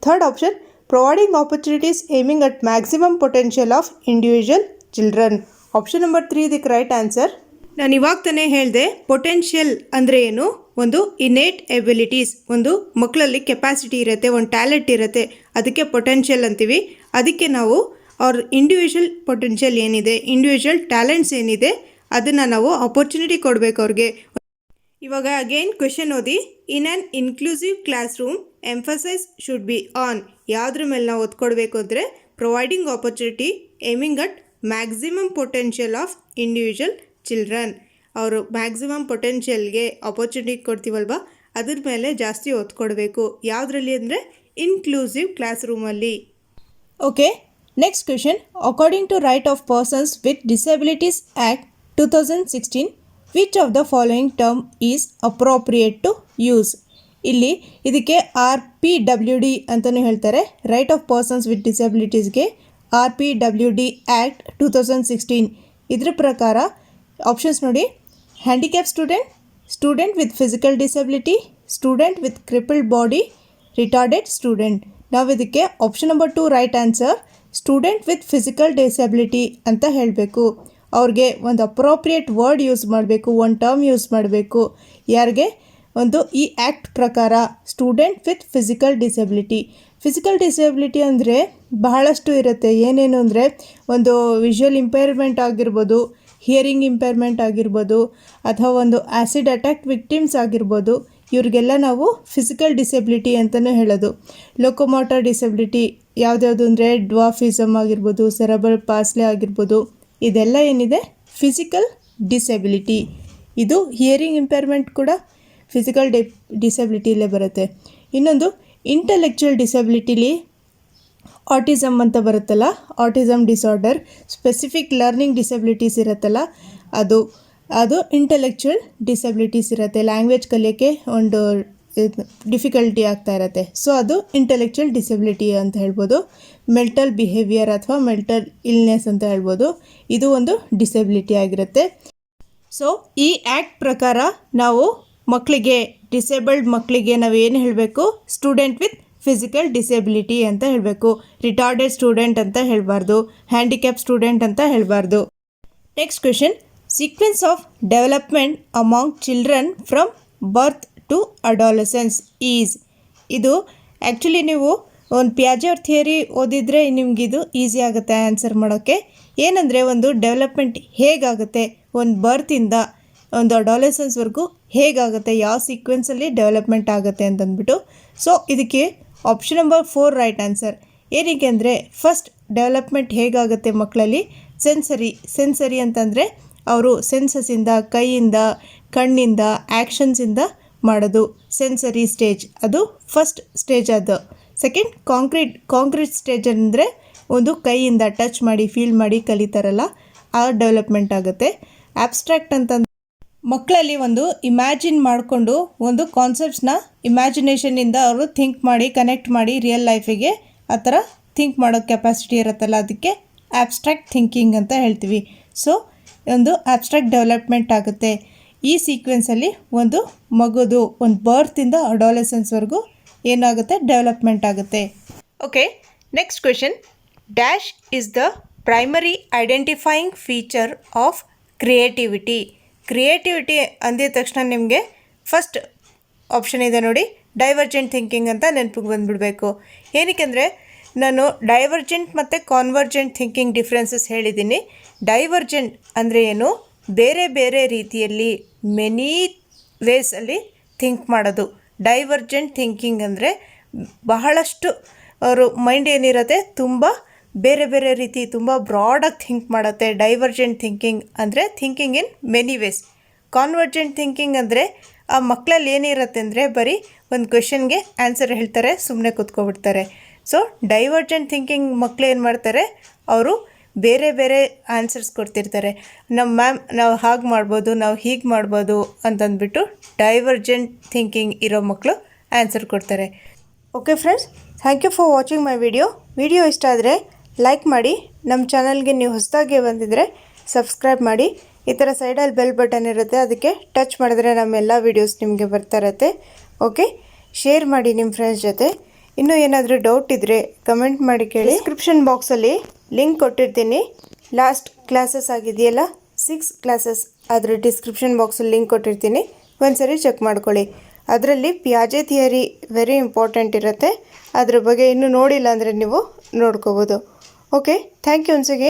Third option, providing opportunities aiming at maximum potential of individual children. Option number 3 ಇದಕ್ಕೆ ರೈಟ್ ಆನ್ಸರ್. ನಾನು ಇವಾಗ ತಾನೇ ಹೇಳಿದೆ, ಪೊಟೆನ್ಷಿಯಲ್ ಅಂದರೆ ಏನು, ಒಂದು ಇನ್ನೇಟ್ ಎಬಿಲಿಟೀಸ್, ಒಂದು ಮಕ್ಕಳಲ್ಲಿ ಕೆಪಾಸಿಟಿ ಇರುತ್ತೆ, ಒಂದು ಟ್ಯಾಲೆಂಟ್ ಇರುತ್ತೆ, ಅದಕ್ಕೆ ಪೊಟೆನ್ಷಿಯಲ್ ಅಂತೀವಿ. ಅದಕ್ಕೆ ನಾವು ಅವ್ರ ಇಂಡಿವಿಜುವಲ್ ಪೊಟೆನ್ಷಿಯಲ್ ಏನಿದೆ, ಇಂಡಿವಿಜುವಲ್ ಟ್ಯಾಲೆಂಟ್ಸ್ ಏನಿದೆ, ಅದನ್ನು ನಾವು ಅಪರ್ಚುನಿಟಿ ಕೊಡಬೇಕು ಅವ್ರಿಗೆ. ಇವಾಗ ಅಗೇನ್ ಕ್ವೆಶನ್ ಓದಿ: in an inclusive class room emphasise should be on. ಯಾವುದ್ರ ಮೇಲೆ ನಾವು ಒತ್ತು ಕೊಡಬೇಕು ಅಂದರೆ, providing opportunity aiming at maximum potential of individual children. ಅವರು ಮ್ಯಾಕ್ಸಿಮಮ್ ಪೊಟೆನ್ಷಿಯಲ್ಗೆ ಆಪರ್ಚುನಿಟಿ ಕೊಡ್ತೀವಲ್ವ, ಅದ್ರ ಮೇಲೆ ಜಾಸ್ತಿ ಒತ್ತು ಕೊಡಬೇಕು. ಯಾವುದರಲ್ಲಿ ಅಂದರೆ ಇನ್ಕ್ಲೂಸಿವ್ ಕ್ಲಾಸ್ ರೂಮಲ್ಲಿ. Okay, Next question, according to Right of Persons with Disabilities Act 2016, which of the following term is appropriate to use? ಇಲ್ಲಿ ಇದಕ್ಕೆ RPWD ಅಂತಲೂ ಹೇಳ್ತಾರೆ. ರೈಟ್ ಆಫ್ ಪರ್ಸನ್ಸ್ ವಿತ್ ಡಿಸಬಿಲಿಟೀಸ್ಗೆ RPWD ಆ್ಯಕ್ಟ್ 2016. ಇದ್ರ ಪ್ರಕಾರ ಆಪ್ಷನ್ಸ್ ನೋಡಿ, handicap student, student with physical disability, student with crippled body, retarded student. ನಾವು ಇದಕ್ಕೆ option number 2 right answer, student with physical disability ಅಂತ ಹೇಳಬೇಕು. ಅವ್ರಿಗೆ ಒಂದು ಅಪ್ರೋಪ್ರಿಯೇಟ್ ವರ್ಡ್ ಯೂಸ್ ಮಾಡಬೇಕು, ಒಂದು ಟರ್ಮ್ ಯೂಸ್ ಮಾಡಬೇಕು. ಯಾರಿಗೆ? ಒಂದು ಈ ಆ್ಯಕ್ಟ್ ಪ್ರಕಾರ student with physical disability. Physical disability ಅಂದರೆ ಬಹಳಷ್ಟು ಇರುತ್ತೆ. ಏನೇನು ಅಂದರೆ ಒಂದು ವಿಷುವಲ್ ಇಂಪೈರ್ಮೆಂಟ್ ಆಗಿರ್ಬೋದು, ಹಿಯರಿಂಗ್ ಇಂಪೈರ್ಮೆಂಟ್ ಆಗಿರ್ಬೋದು, ಅಥವಾ ಒಂದು ಆ್ಯಸಿಡ್ ಅಟ್ಯಾಕ್ ವಿಕ್ಟಿಮ್ಸ್ ಆಗಿರ್ಬೋದು. ಇವ್ರಿಗೆಲ್ಲ ನಾವು ಫಿಸಿಕಲ್ ಡಿಸಬಿಲಿಟಿ ಅಂತಲೂ ಹೇಳೋದು. ಲೋಕೋಮೋಟರ್ ಡಿಸಬಿಲಿಟಿ ಯಾವುದ್ಯಾವುದು ಅಂದರೆ ಡ್ವಾಫಿಸಮ್ ಆಗಿರ್ಬೋದು, ಸೆರೆಬ್ರಲ್ ಪಾಲ್ಸಿ ಆಗಿರ್ಬೋದು. ಇದೆಲ್ಲ ಏನಿದೆ ಫಿಸಿಕಲ್ ಡಿಸಬಿಲಿಟಿ. ಇದು ಹಿಯರಿಂಗ್ ಇಂಪೇರ್ಮೆಂಟ್ ಕೂಡ ಫಿಸಿಕಲ್ ಡಿಸಬಿಲಿಟಿಲೇ ಬರುತ್ತೆ. ಇನ್ನೊಂದು ಇಂಟೆಲೆಕ್ಚುಯಲ್ ಡಿಸಬಿಲಿಟಿಲಿ ಆಟಿಸಮ್ ಅಂತ ಬರುತ್ತಲ್ಲ, autism disorder, specific learning disabilities ಇರುತ್ತಲ್ಲ, ಅದು ಇಂಟೆಲೆಕ್ಚುಯಲ್ ಡಿಸಬಿಲಿಟೀಸ್ ಇರುತ್ತೆ. ಲ್ಯಾಂಗ್ವೇಜ್ ಕಲಿಯೋಕ್ಕೆ ಒಂದು ಡಿಫಿಕಲ್ಟಿ ಆಗ್ತಾ ಇರುತ್ತೆ. ಸೊ ಅದು ಇಂಟೆಲೆಕ್ಚುಯಲ್ ಡಿಸಬಿಲಿಟಿ ಅಂತ ಹೇಳ್ಬೋದು. ಮೆಂಟಲ್ ಬಿಹೇವಿಯರ್ ಅಥವಾ ಮೆಂಟಲ್ ಇಲ್ನೆಸ್ ಅಂತ ಹೇಳ್ಬೋದು. ಇದು ಒಂದು ಡಿಸಬಿಲಿಟಿ ಆಗಿರುತ್ತೆ. ಸೊ ಈ ಆ್ಯಕ್ಟ್ ಪ್ರಕಾರ ನಾವು ಮಕ್ಕಳಿಗೆ, ಡಿಸೇಬಲ್ಡ್ ಮಕ್ಕಳಿಗೆ ನಾವು ಏನು ಹೇಳಬೇಕು? ಸ್ಟೂಡೆಂಟ್ ವಿತ್ ಫಿಸಿಕಲ್ ಡಿಸೇಬಿಲಿಟಿ ಅಂತ ಹೇಳಬೇಕು. ರಿಟಾರ್ಡೆಡ್ ಸ್ಟೂಡೆಂಟ್ ಅಂತ ಹೇಳಬಾರ್ದು, ಹ್ಯಾಂಡಿಕ್ಯಾಪ್ ಸ್ಟೂಡೆಂಟ್ ಅಂತ ಹೇಳಬಾರ್ದು. Next question, sequence of development among children from birth to adolescence is. ಇದು ಆ್ಯಕ್ಚುಲಿ ನೀವು ಒಂದು ಪಿಯಾಜೆ ಅವ್ರ ಥಿಯರಿ ಓದಿದರೆ ನಿಮಗಿದು ಈಸಿ ಆಗುತ್ತೆ ಆನ್ಸರ್ ಮಾಡೋಕ್ಕೆ. ಏನಂದರೆ ಒಂದು ಡೆವಲಪ್ಮೆಂಟ್ ಹೇಗಾಗುತ್ತೆ, ಒಂದು ಬರ್ತಿಂದ ಒಂದು ಅಡಾಲಸೆನ್ಸ್ವರೆಗೂ ಹೇಗಾಗುತ್ತೆ, ಯಾವ ಸೀಕ್ವೆನ್ಸಲ್ಲಿ ಡೆವಲಪ್ಮೆಂಟ್ ಆಗುತ್ತೆ ಅಂತಂದ್ಬಿಟ್ಟು. ಸೊ ಇದಕ್ಕೆ ಆಪ್ಷನ್ ನಂಬರ್ 4 ರೈಟ್ ಆನ್ಸರ್. ಏನಕ್ಕೆ ಅಂದರೆ ಫಸ್ಟ್ ಡೆವಲಪ್ಮೆಂಟ್ ಹೇಗಾಗುತ್ತೆ ಮಕ್ಕಳಲ್ಲಿ? ಸೆನ್ಸರಿ ಅಂತಂದರೆ ಅವರು ಸೆನ್ಸಸ್ಸಿಂದ, ಕೈಯಿಂದ, ಕಣ್ಣಿಂದ, ಆ್ಯಕ್ಷನ್ಸಿಂದ ಮಾಡೋದು ಸೆನ್ಸರಿ ಸ್ಟೇಜ್, ಅದು ಫಸ್ಟ್ ಸ್ಟೇಜ್. ಅದು ಸೆಕೆಂಡ್ ಕಾಂಕ್ರೀಟ್ ಸ್ಟೇಜ್ ಅಂದರೆ ಒಂದು ಕೈಯಿಂದ ಟಚ್ ಮಾಡಿ ಫೀಲ್ ಮಾಡಿ ಕಲಿತಾರಲ್ಲ, ಆ ಡೆವಲಪ್ಮೆಂಟ್ ಆಗುತ್ತೆ. ಆಬ್ಸ್ಟ್ರಾಕ್ಟ್ ಅಂತಂದರೆ ಮಕ್ಕಳಲ್ಲಿ ಒಂದು ಇಮ್ಯಾಜಿನ್ ಮಾಡಿಕೊಂಡು ಒಂದು ಕಾನ್ಸೆಪ್ಟ್ಸ್ನ ಇಮ್ಯಾಜಿನೇಷನಿಂದ ಅವರು ಥಿಂಕ್ ಮಾಡಿ ಕನೆಕ್ಟ್ ಮಾಡಿ ರಿಯಲ್ ಲೈಫಿಗೆ ಆ ಥರ ಥಿಂಕ್ ಮಾಡೋ ಕೆಪಾಸಿಟಿ ಇರುತ್ತಲ್ಲ, ಅದಕ್ಕೆ ಆಬ್ಸ್ಟ್ರಾಕ್ಟ್ ಥಿಂಕಿಂಗ್ ಅಂತ ಹೇಳ್ತೀವಿ. ಸೊ ಒಂದು ಆಬ್ಸ್ಟ್ರಾಕ್ಟ್ ಡೆವಲಪ್ಮೆಂಟ್ ಆಗುತ್ತೆ. ಈ ಸೀಕ್ವೆನ್ಸಲ್ಲಿ ಒಂದು ಮಗುದು ಒಂದು ಬರ್ತಿಂದ ಅಡಾಲಸೆನ್ಸ್ವರೆಗೂ ಏನಾಗುತ್ತೆ? ಡೆವಲಪ್ಮೆಂಟ್ ಆಗುತ್ತೆ. Okay, next question, dash is the primary identifying feature of creativity. Creativity ಅಂದಿದ ತಕ್ಷಣ ನಿಮಗೆ ಫಸ್ಟ್ ಆಪ್ಷನ್ ಇದೆ ನೋಡಿ, ಡೈವರ್ಜೆಂಟ್ ಥಿಂಕಿಂಗ್ ಅಂತ ನೆನಪಿಗೆ ಬಂದುಬಿಡಬೇಕು. ಏನಕ್ಕೆಂದರೆ ನಾನು ಡೈವರ್ಜೆಂಟ್ ಮತ್ತು ಕಾನ್ವರ್ಜೆಂಟ್ ಥಿಂಕಿಂಗ್ ಡಿಫ್ರೆನ್ಸಸ್ ಹೇಳಿದ್ದೀನಿ. ಡೈವರ್ಜೆಂಟ್ ಅಂದರೆ ಏನು? ಬೇರೆ ಬೇರೆ ರೀತಿಯಲ್ಲಿ ಮೆನಿ ವೇಸಲ್ಲಿ ಥಿಂಕ್ ಮಾಡೋದು. ಡೈವರ್ಜೆಂಟ್ ಥಿಂಕಿಂಗ್ ಅಂದರೆ ಬಹಳಷ್ಟು ಅವರು ಮೈಂಡ್ ಏನಿರುತ್ತೆ ತುಂಬ ಬೇರೆ ಬೇರೆ ರೀತಿ ತುಂಬ ಬ್ರಾಡಾಗಿ ಥಿಂಕ್ ಮಾಡುತ್ತೆ. ಡೈವರ್ಜೆಂಟ್ ಥಿಂಕಿಂಗ್ ಅಂದರೆ thinking in many ways. Convergent thinking ಅಂದರೆ ಆ ಮಕ್ಕಳಲ್ಲಿ ಏನಿರುತ್ತೆ ಅಂದರೆ ಬರೀ ಒಂದು ಕ್ವೆಶನ್ಗೆ ಆನ್ಸರ್ ಹೇಳ್ತಾರೆ, ಸುಮ್ಮನೆ ಕೂತ್ಕೊಬಿಡ್ತಾರೆ. ಸೊ ಡೈವರ್ಜೆಂಟ್ ಥಿಂಕಿಂಗ್ ಮಕ್ಕಳು ಏನು ಮಾಡ್ತಾರೆ, ಅವರು ಬೇರೆ ಬೇರೆ ಆನ್ಸರ್ಸ್ ಕೊಡ್ತಿರ್ತಾರೆ. ನಮ್ಮ ಮ್ಯಾಮ್ ನಾವು ಹಾಗೆ ಮಾಡ್ಬೋದು, ನಾವು ಹೀಗೆ ಮಾಡ್ಬೋದು ಅಂತಂದ್ಬಿಟ್ಟು ಡೈವರ್ಜೆಂಟ್ ಥಿಂಕಿಂಗ್ ಇರೋ ಮಕ್ಕಳು ಆನ್ಸರ್ ಕೊಡ್ತಾರೆ. Okay friends, thank you for watching my video ಇಷ್ಟ ಆದರೆ ಲೈಕ್ ಮಾಡಿ. ನಮ್ಮ ಚಾನಲ್ಗೆ ನೀವು ಹೊಸದಾಗಿ ಬಂದಿದ್ದರೆ ಸಬ್ಸ್ಕ್ರೈಬ್ ಮಾಡಿ. ಈ ಥರ ಸೈಡಲ್ಲಿ ಬೆಲ್ ಬಟನ್ ಇರುತ್ತೆ, ಅದಕ್ಕೆ ಟಚ್ ಮಾಡಿದ್ರೆ ನಮ್ಮೆಲ್ಲ ವೀಡಿಯೋಸ್ ನಿಮಗೆ ಬರ್ತಾ ಇರುತ್ತೆ. ಓಕೆ, ಶೇರ್ ಮಾಡಿ ನಿಮ್ಮ ಫ್ರೆಂಡ್ಸ್ ಜೊತೆ. ಇನ್ನೂ ಏನಾದರೂ ಡೌಟ್ ಇದ್ದರೆ ಕಮೆಂಟ್ ಮಾಡಿ ಕೇಳಿ. ಡಿಸ್ಕ್ರಿಪ್ಷನ್ ಬಾಕ್ಸಲ್ಲಿ ಲಿಂಕ್ ಕೊಟ್ಟಿರ್ತೀನಿ. ಲಾಸ್ಟ್ ಕ್ಲಾಸಸ್ ಆಗಿದೆಯಲ್ಲ 6 ಕ್ಲಾಸಸ್, ಅದರ ಡಿಸ್ಕ್ರಿಪ್ಷನ್ ಬಾಕ್ಸಲ್ಲಿ ಲಿಂಕ್ ಕೊಟ್ಟಿರ್ತೀನಿ, ಒಂದ್ಸರಿ ಚೆಕ್ ಮಾಡ್ಕೊಳ್ಳಿ. ಅದರಲ್ಲಿ ಪಿಯಾಜೆ ಥಿಯರಿ ವೆರಿ ಇಂಪಾರ್ಟೆಂಟ್ ಇರುತ್ತೆ. ಅದ್ರ ಬಗ್ಗೆ ಇನ್ನೂ ನೋಡಿಲ್ಲ ಅಂದರೆ ನೀವು ನೋಡ್ಕೋಬೋದು. Okay, thank you once again.